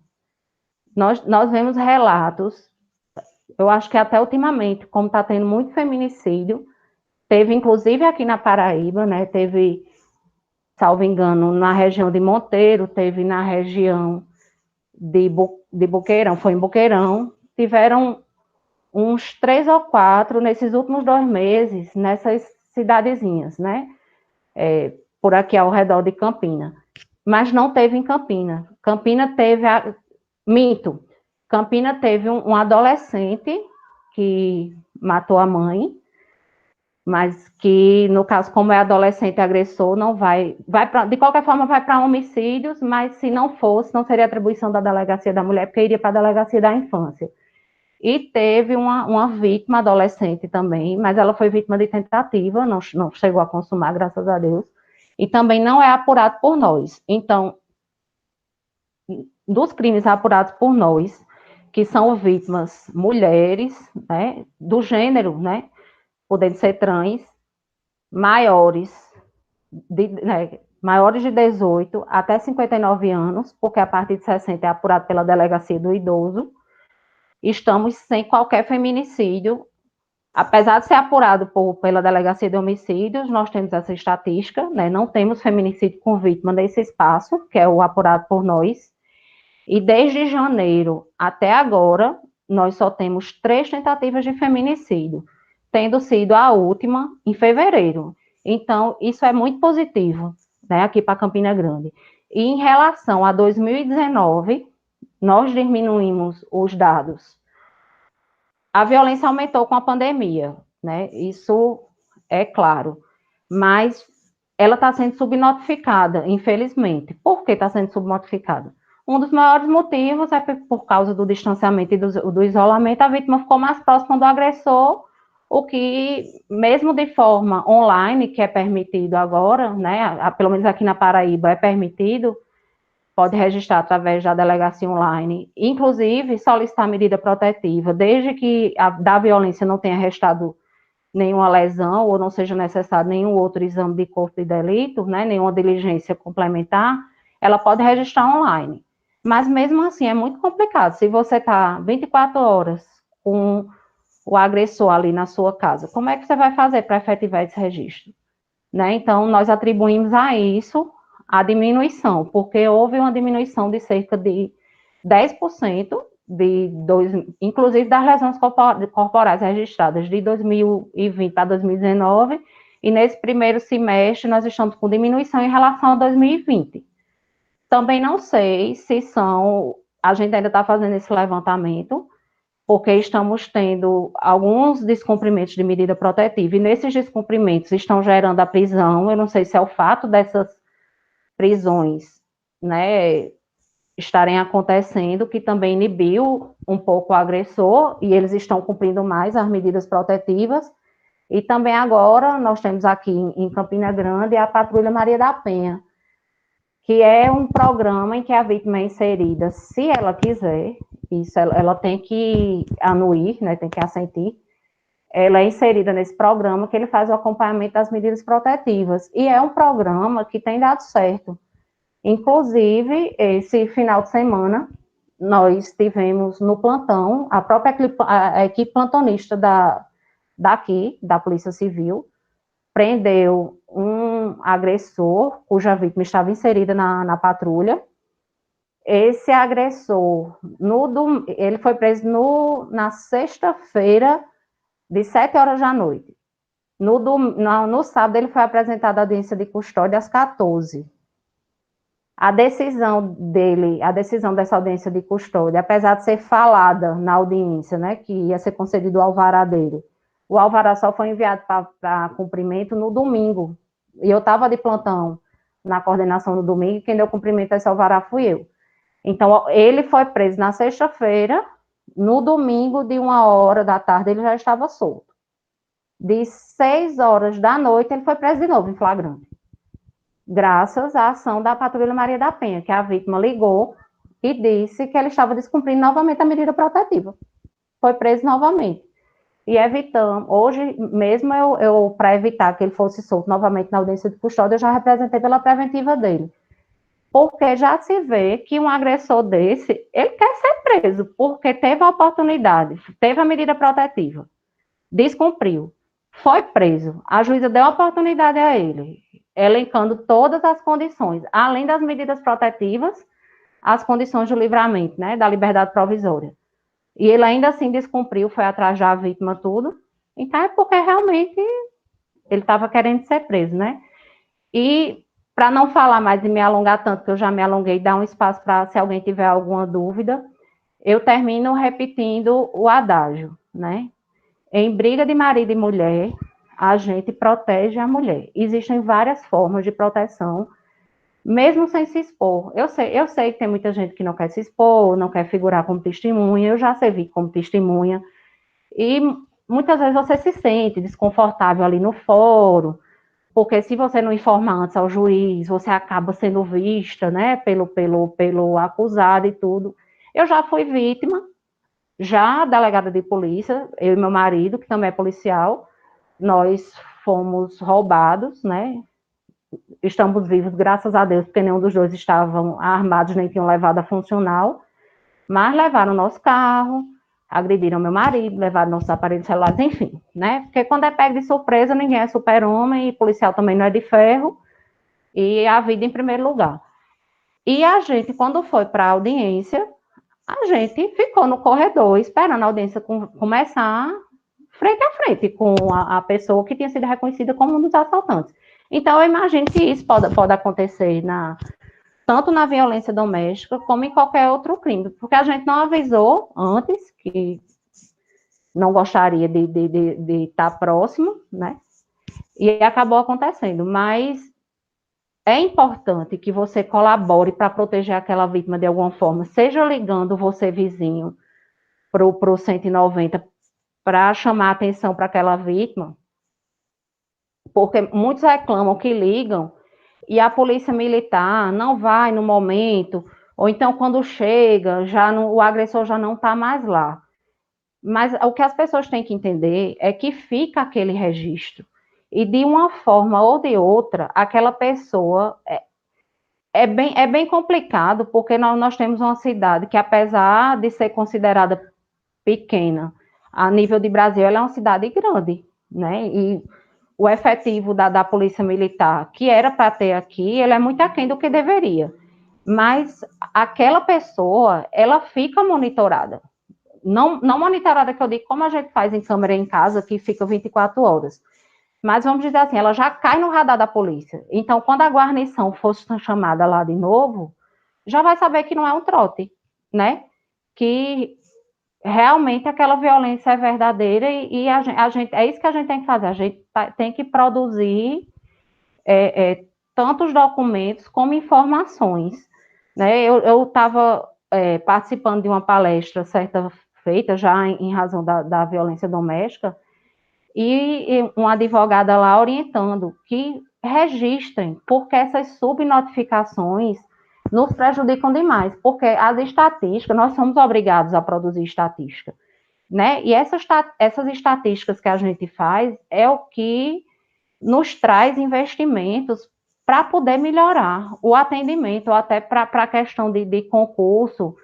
Nós vemos relatos, eu acho que até ultimamente, como está tendo muito feminicídio, teve inclusive aqui na Paraíba, né, teve, salvo engano, na região de Monteiro, teve na região de Boqueirão, foi em Boqueirão, tiveram uns 3 ou 4 nesses últimos 2 meses, nessas cidadezinhas, né, por aqui ao redor de Campina, mas não teve em Campina. Campina teve, minto, Campina teve um adolescente que matou a mãe, mas que, no caso, como é adolescente agressor, não de qualquer forma, vai para homicídios, mas se não fosse, não seria atribuição da delegacia da mulher, porque iria para a delegacia da infância. E teve uma vítima adolescente também, mas ela foi vítima de tentativa, não chegou a consumar, graças a Deus, e também não é apurado por nós. Então, dos crimes apurados por nós, que são vítimas mulheres, né, do gênero, né, podendo ser trans, maiores de 18 até 59 anos, porque a partir de 60 é apurado pela delegacia do idoso, estamos sem qualquer feminicídio, apesar de ser apurado pela delegacia de homicídios, nós temos essa estatística, né, não temos feminicídio com vítima nesse espaço, que é o apurado por nós, e desde janeiro até agora, nós só temos 3 tentativas de feminicídio, tendo sido a última em fevereiro. Então, isso é muito positivo, né, aqui para Campina Grande. E em relação a 2019, nós diminuímos os dados. A violência aumentou com a pandemia, né, isso é claro, mas ela está sendo subnotificada, infelizmente. Por que está sendo subnotificada? Um dos maiores motivos é por causa do distanciamento e do isolamento, a vítima ficou mais próxima do agressor, o que, mesmo de forma online, que é permitido agora, né, pelo menos aqui na Paraíba é permitido, pode registrar através da delegacia online, inclusive solicitar medida protetiva, desde que da violência não tenha restado nenhuma lesão ou não seja necessário nenhum outro exame de corpo de delito, né, nenhuma diligência complementar, ela pode registrar online. Mas mesmo assim é muito complicado. Se você está 24 horas com o agressor ali na sua casa, como é que você vai fazer para efetivar esse registro? Né? Então, nós atribuímos a isso a diminuição, porque houve uma diminuição de cerca de 10%, inclusive das lesões corporais registradas de 2020 para 2019, e nesse primeiro semestre nós estamos com diminuição em relação a 2020. Também não sei se a gente ainda está fazendo esse levantamento, porque estamos tendo alguns descumprimentos de medida protetiva, e nesses descumprimentos estão gerando a prisão. Eu não sei se é o fato dessas prisões, né, estarem acontecendo, que também inibiu um pouco o agressor, e eles estão cumprindo mais as medidas protetivas. E também agora nós temos aqui em Campina Grande a Patrulha Maria da Penha, que é um programa em que a vítima é inserida, se ela quiser, Isso, ela tem que anuir, né, tem que assentir. Ela é inserida nesse programa que ele faz o acompanhamento das medidas protetivas. E é um programa que tem dado certo. Inclusive, esse final de semana, nós tivemos no plantão, a própria a equipe plantonista daqui, da Polícia Civil, prendeu um agressor, cuja vítima estava inserida na patrulha. Esse agressor, ele foi preso na sexta-feira, de 7 horas da noite. No sábado, ele foi apresentado à audiência de custódia às 14. A decisão dessa audiência de custódia, apesar de ser falada na audiência, né, que ia ser concedido o alvará dele, o alvará só foi enviado para cumprimento no domingo. E eu estava de plantão na coordenação no domingo, e quem deu cumprimento a esse alvará fui eu. Então, ele foi preso na sexta-feira, no domingo, de 1 hora da tarde, ele já estava solto. De 6 horas da noite, ele foi preso de novo, em flagrante. Graças à ação da Patrulha Maria da Penha, que a vítima ligou e disse que ele estava descumprindo novamente a medida protetiva. Foi preso novamente. E evitamos, hoje mesmo eu para evitar que ele fosse solto novamente na audiência de custódia, eu já representei pela preventiva dele. Porque já se vê que um agressor desse, ele quer ser preso, porque teve a oportunidade, teve a medida protetiva, descumpriu, foi preso, a juíza deu a oportunidade a ele, elencando todas as condições, além das medidas protetivas, as condições do livramento, né, da liberdade provisória. E ele ainda assim descumpriu, foi atrás da vítima, tudo. Então é porque realmente ele estava querendo ser preso, né? E para não falar mais e me alongar tanto, que eu já me alonguei, dar um espaço para se alguém tiver alguma dúvida, eu termino repetindo o adágio, né? Em briga de marido e mulher, a gente protege a mulher. Existem várias formas de proteção, mesmo sem se expor. Eu sei que tem muita gente que não quer se expor, não quer figurar como testemunha, eu já servi como testemunha, e muitas vezes você se sente desconfortável ali no fórum, porque se você não informar antes ao juiz, você acaba sendo vista, né, pelo acusado e tudo. Eu já fui vítima, já delegada de polícia, eu e meu marido, que também é policial, nós fomos roubados, né, estamos vivos, graças a Deus, porque nenhum dos dois estavam armados, nem tinham levado a funcional, mas levaram o nosso carro, agrediram meu marido, levaram nossos aparelhos celulares, enfim, né? Porque quando é pego de surpresa, ninguém é super-homem, e policial também não é de ferro, e a vida em primeiro lugar. E a gente, quando foi para a audiência, a gente ficou no corredor, esperando a audiência começar, frente a frente, com a pessoa que tinha sido reconhecida como um dos assaltantes. Então, eu imagino que isso pode acontecer tanto na violência doméstica como em qualquer outro crime, porque a gente não avisou antes que não gostaria de estar próximo, né? E acabou acontecendo. Mas é importante que você colabore para proteger aquela vítima de alguma forma, seja ligando você vizinho para o 190 para chamar atenção para aquela vítima, porque muitos reclamam que ligam e a polícia militar não vai no momento, ou então quando chega, o agressor já não está mais lá. Mas o que as pessoas têm que entender é que fica aquele registro. E de uma forma ou de outra, aquela pessoa é bem complicado, porque nós temos uma cidade que, apesar de ser considerada pequena, a nível de Brasil, ela é uma cidade grande, né? E o efetivo da Polícia Militar, que era para ter aqui, ele é muito aquém do que deveria. Mas aquela pessoa, ela fica monitorada. Não monitorada, que eu digo, como a gente faz em câmera em casa, que fica 24 horas. Mas vamos dizer assim, ela já cai no radar da polícia. Então, quando a guarnição fosse chamada lá de novo, já vai saber que não é um trote, né? Que realmente aquela violência é verdadeira e a gente é isso que a gente tem que fazer. A gente tem que produzir tantos documentos como informações, né? Eu estava participando de uma palestra certa feita já em razão da violência doméstica e uma advogada lá orientando que registrem, porque essas subnotificações nos prejudicam demais, porque as estatísticas, nós somos obrigados a produzir estatística, né? E essas estatísticas que a gente faz é o que nos traz investimentos para poder melhorar o atendimento, ou até para a questão de concurso,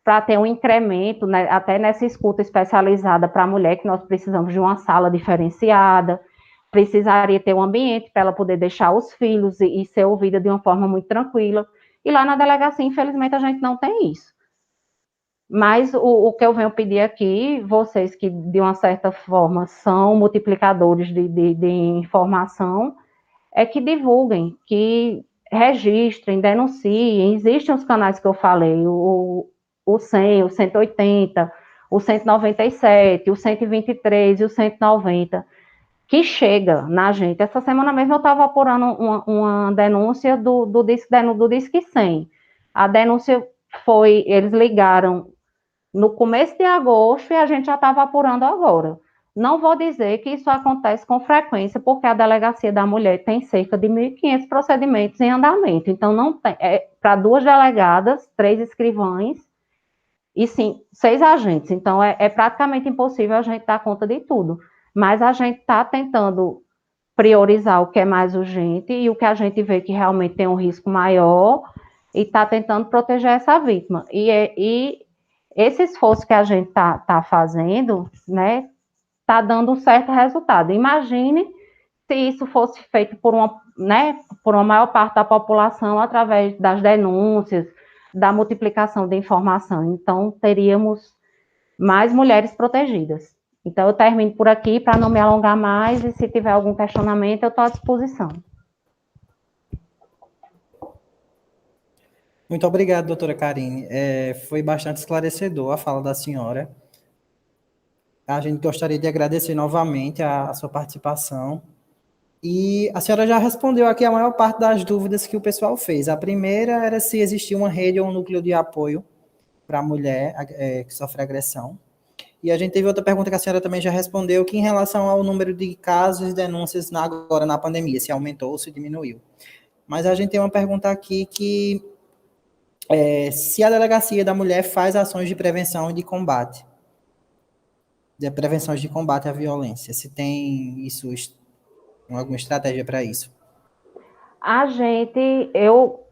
para ter um incremento, né, até nessa escuta especializada para a mulher, que nós precisamos de uma sala diferenciada, precisaria ter um ambiente para ela poder deixar os filhos e ser ouvida de uma forma muito tranquila. E lá na delegacia, infelizmente, a gente não tem isso. Mas o que eu venho pedir aqui, vocês que de uma certa forma são multiplicadores de informação, é que divulguem, que registrem, denunciem. Existem os canais que eu falei, o 100, o 180, o 197, o 123 e o 190, que chega na gente. Essa semana mesmo eu estava apurando uma denúncia do Disque 100. A denúncia foi, eles ligaram no começo de agosto e a gente já estava apurando agora. Não vou dizer que isso acontece com frequência, porque a Delegacia da Mulher tem cerca de 1.500 procedimentos em andamento. Então, não tem, para 2 delegadas, 3 escrivães e sim, 6 agentes. Então, é praticamente impossível a gente dar conta de tudo. Mas a gente está tentando priorizar o que é mais urgente e o que a gente vê que realmente tem um risco maior e está tentando proteger essa vítima. E esse esforço que a gente tá fazendo, né, está dando um certo resultado. Imagine se isso fosse feito por uma maior parte da população através das denúncias, da multiplicação de informação. Então, teríamos mais mulheres protegidas. Então, eu termino por aqui para não me alongar mais e se tiver algum questionamento, eu estou à disposição. Muito obrigado, doutora Karine. Foi bastante esclarecedor a fala da senhora. A gente gostaria de agradecer novamente a sua participação. E a senhora já respondeu aqui a maior parte das dúvidas que o pessoal fez. A primeira era se existia uma rede ou um núcleo de apoio para a mulher que sofre agressão. E a gente teve outra pergunta que a senhora também já respondeu, que em relação ao número de casos e denúncias agora na pandemia, se aumentou ou se diminuiu. Mas a gente tem uma pergunta aqui que se a Delegacia da Mulher faz ações de prevenção e de combate, de prevenções de combate à violência, se tem isso, alguma estratégia para isso. A gente,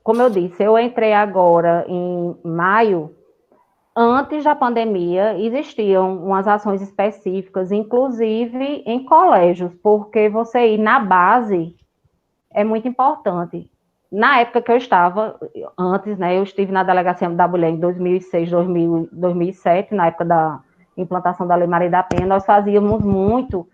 como eu disse, eu entrei agora em maio. Antes da pandemia, existiam umas ações específicas, inclusive em colégios, porque você ir na base é muito importante. Na época que eu estava, antes, né, eu estive na Delegacia da Mulher em 2006, 2007, na época da implantação da Lei Maria da Penha, nós fazíamos muito.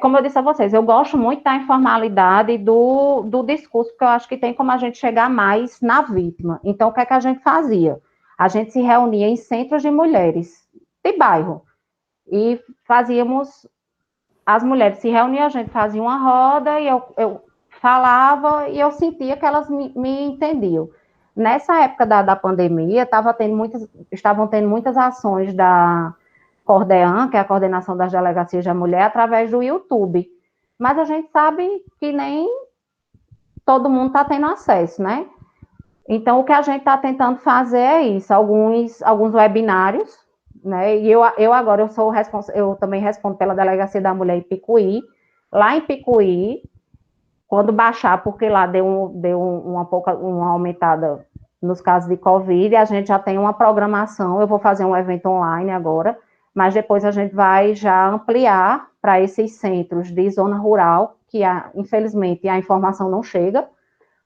Como eu disse a vocês, eu gosto muito da informalidade do discurso, porque eu acho que tem como a gente chegar mais na vítima. Então, o que é que a gente fazia? A gente se reunia em centros de mulheres de bairro e fazíamos, as mulheres se reuniam, a gente fazia uma roda e eu falava e eu sentia que elas me entendiam. Nessa época da pandemia, estavam tendo muitas ações da Cordean, que é a Coordenação das Delegacias da Mulher, através do YouTube. Mas a gente sabe que nem todo mundo está tendo acesso, né? Então, o que a gente está tentando fazer é isso, alguns webinários, né? E eu agora eu também respondo pela Delegacia da Mulher em Picuí. Lá em Picuí, quando baixar, porque lá deu uma aumentada nos casos de Covid, a gente já tem uma programação, eu vou fazer um evento online agora, mas depois a gente vai já ampliar para esses centros de zona rural, que infelizmente a informação não chega,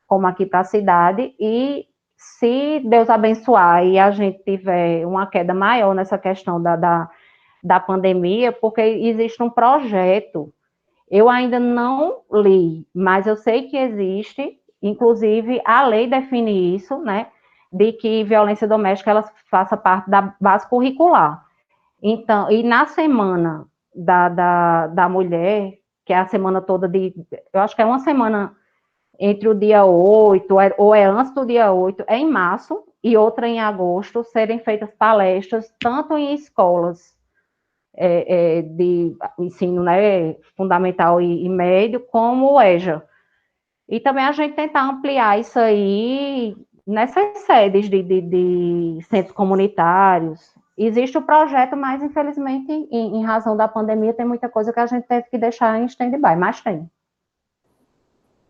como aqui para a cidade, e se Deus abençoar e a gente tiver uma queda maior nessa questão da pandemia, porque existe um projeto, eu ainda não li, mas eu sei que existe, inclusive a lei define isso, né, de que violência doméstica ela faça parte da base curricular. Então, e na semana da mulher, que é a semana toda eu acho que é uma semana entre o dia 8, ou é antes do dia 8, é em março, e outra em agosto, serem feitas palestras, tanto em escolas de ensino, né, fundamental e médio, como o EJA. E também a gente tentar ampliar isso aí, nessas sedes de centros comunitários. Existe o projeto, mas infelizmente, em razão da pandemia, tem muita coisa que a gente teve que deixar em stand-by, mas tem.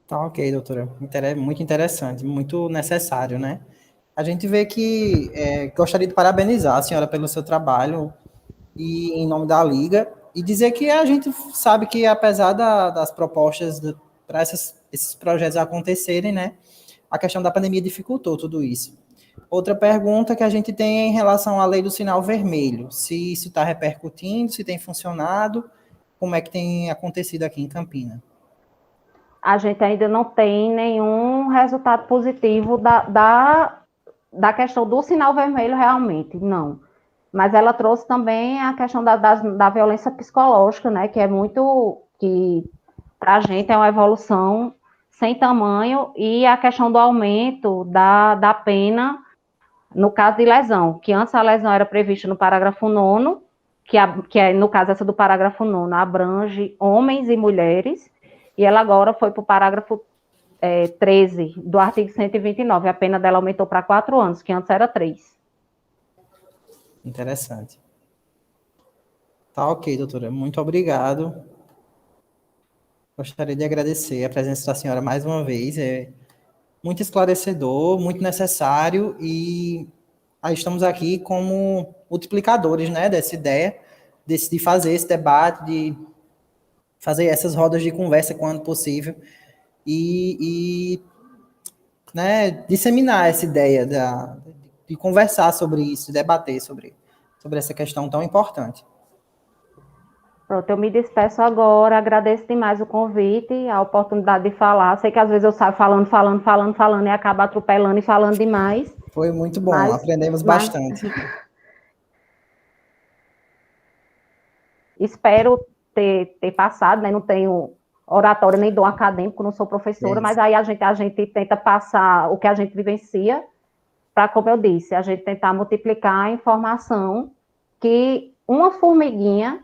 Tá ok, doutora. Muito interessante, muito necessário, né? A gente vê que gostaria de parabenizar a senhora pelo seu trabalho e em nome da Liga, e dizer que a gente sabe que apesar das propostas para esses projetos acontecerem, né, a questão da pandemia dificultou tudo isso. Outra pergunta que a gente tem é em relação à lei do sinal vermelho, se isso está repercutindo, se tem funcionado, como é que tem acontecido aqui em Campina. A gente ainda não tem nenhum resultado positivo da questão do sinal vermelho realmente, não. Mas ela trouxe também a questão da violência psicológica, né, que é muito, que para a gente é uma evolução sem tamanho, e a questão do aumento da pena no caso de lesão, que antes a lesão era prevista no parágrafo 9º, que é, no caso, essa do parágrafo 9º, abrange homens e mulheres, e ela agora foi para o parágrafo 13 do artigo 129, a pena dela aumentou para 4 anos, que antes era 3. Interessante. Tá ok, doutora. Muito obrigado. Gostaria de agradecer a presença da senhora mais uma vez. É muito esclarecedor, muito necessário, e aí estamos aqui como multiplicadores, né, dessa ideia, de fazer esse debate, de fazer essas rodas de conversa quando possível e né, disseminar essa ideia de conversar sobre isso, debater sobre essa questão tão importante. Pronto, eu me despeço agora, agradeço demais o convite, a oportunidade de falar. Sei que às vezes eu saio falando e acabo atropelando e falando demais. Foi muito bom, aprendemos bastante. Espero ter passado, né? Não tenho oratória nem dom acadêmico, não sou professora, mas aí a gente tenta passar o que a gente vivencia para, como eu disse, a gente tentar multiplicar a informação que uma formiguinha,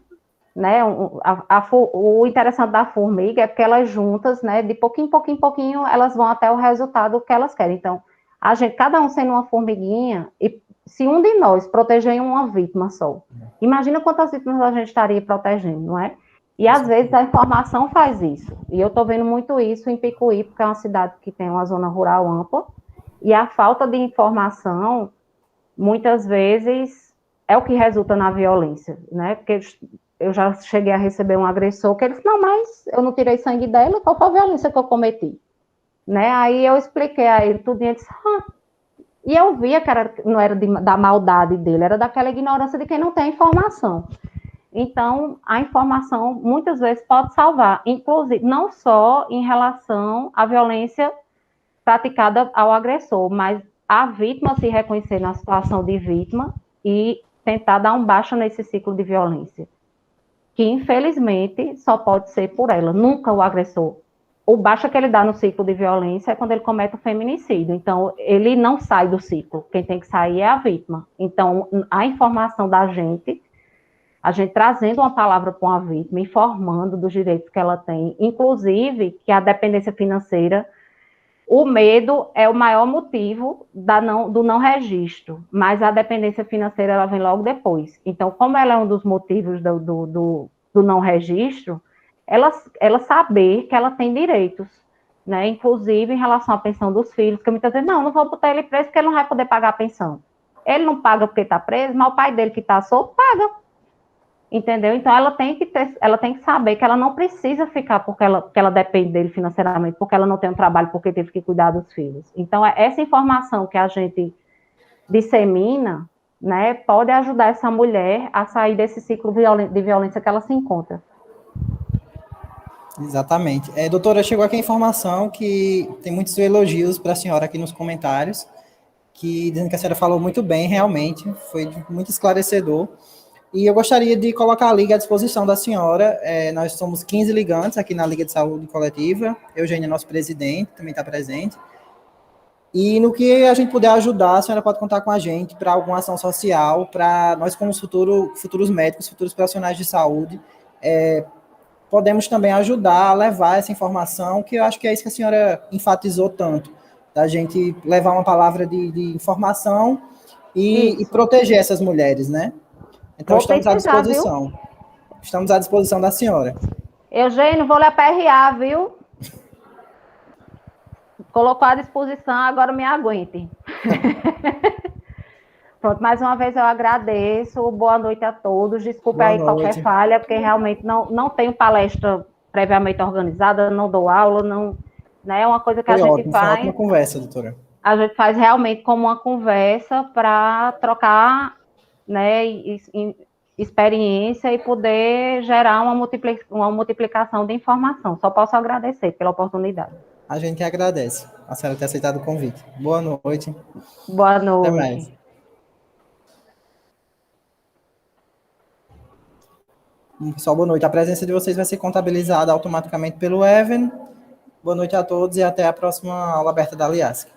né? O interessante da formiga é porque elas juntas, né? De pouquinho em pouquinho, elas vão até o resultado que elas querem. Então, a gente, cada um sendo uma formiguinha, e se um de nós proteger uma vítima só, imagina quantas vítimas a gente estaria protegendo, não é? E às vezes a informação faz isso. E eu estou vendo muito isso em Picuí, porque é uma cidade que tem uma zona rural ampla, e a falta de informação, muitas vezes, é o que resulta na violência, né? Porque eu já cheguei a receber um agressor que ele disse, não, mas eu não tirei sangue dela, qual foi a violência que eu cometi? Né? Aí eu expliquei a ele tudo e ele disse, e eu via que não era da maldade dele, era daquela ignorância de quem não tem informação. Então, a informação, muitas vezes, pode salvar, inclusive, não só em relação à violência praticada ao agressor, mas a vítima se reconhecer na situação de vítima e tentar dar um baixo nesse ciclo de violência, que, infelizmente, só pode ser por ela, nunca o agressor. O baixo que ele dá no ciclo de violência é quando ele comete o feminicídio. Então, ele não sai do ciclo. Quem tem que sair é a vítima. Então, a informação da gente, a gente trazendo uma palavra para uma vítima, informando dos direitos que ela tem, inclusive que a dependência financeira, o medo é o maior motivo do não registro, mas a dependência financeira ela vem logo depois. Então, como ela é um dos motivos do não registro, ela saber que ela tem direitos, né? Inclusive em relação à pensão dos filhos, que muitas vezes, não vou botar ele preso porque ele não vai poder pagar a pensão. Ele não paga porque está preso, mas o pai dele que está solto paga. Entendeu? Então ela tem que saber que ela não precisa ficar porque ela depende dele financeiramente, porque ela não tem um trabalho, porque teve que cuidar dos filhos. Então, essa informação que a gente dissemina, né, pode ajudar essa mulher a sair desse ciclo de violência que ela se encontra. Exatamente. Doutora, chegou aqui a informação que tem muitos elogios para a senhora aqui nos comentários, que dizendo que a senhora falou muito bem, realmente, foi muito esclarecedor. E eu gostaria de colocar a Liga à disposição da senhora. Nós somos 15 ligantes aqui na Liga de Saúde Coletiva. Eugênia, nosso presidente, também está presente. E no que a gente puder ajudar, a senhora pode contar com a gente para alguma ação social, para nós, como futuros médicos, futuros profissionais de saúde, podemos também ajudar a levar essa informação, que eu acho que é isso que a senhora enfatizou tanto. da gente levar uma palavra de informação e Isso. proteger essas mulheres, né? Então, Vou estamos à precisar, viu? disposição. Estamos à disposição da senhora. Eugênio, vou lhe aperrear, viu? Colocou à disposição, agora me aguente. Pronto, mais uma vez eu agradeço. Boa noite a todos. Desculpe Boa aí qualquer noite. falha, porque realmente não tenho palestra previamente organizada, não dou aula, não, né? É uma coisa que Foi ótimo, foi uma ótima conversa, doutora. a gente faz realmente como uma conversa para trocar, né, experiência e poder gerar uma multiplicação de informação. Só posso agradecer pela oportunidade. A gente agradece a senhora ter aceitado o convite. Boa noite. Boa Até mais. noite. Pessoal, boa noite. A presença de vocês vai ser contabilizada automaticamente pelo Even. Boa noite a todos e até a próxima aula aberta da Aliasc.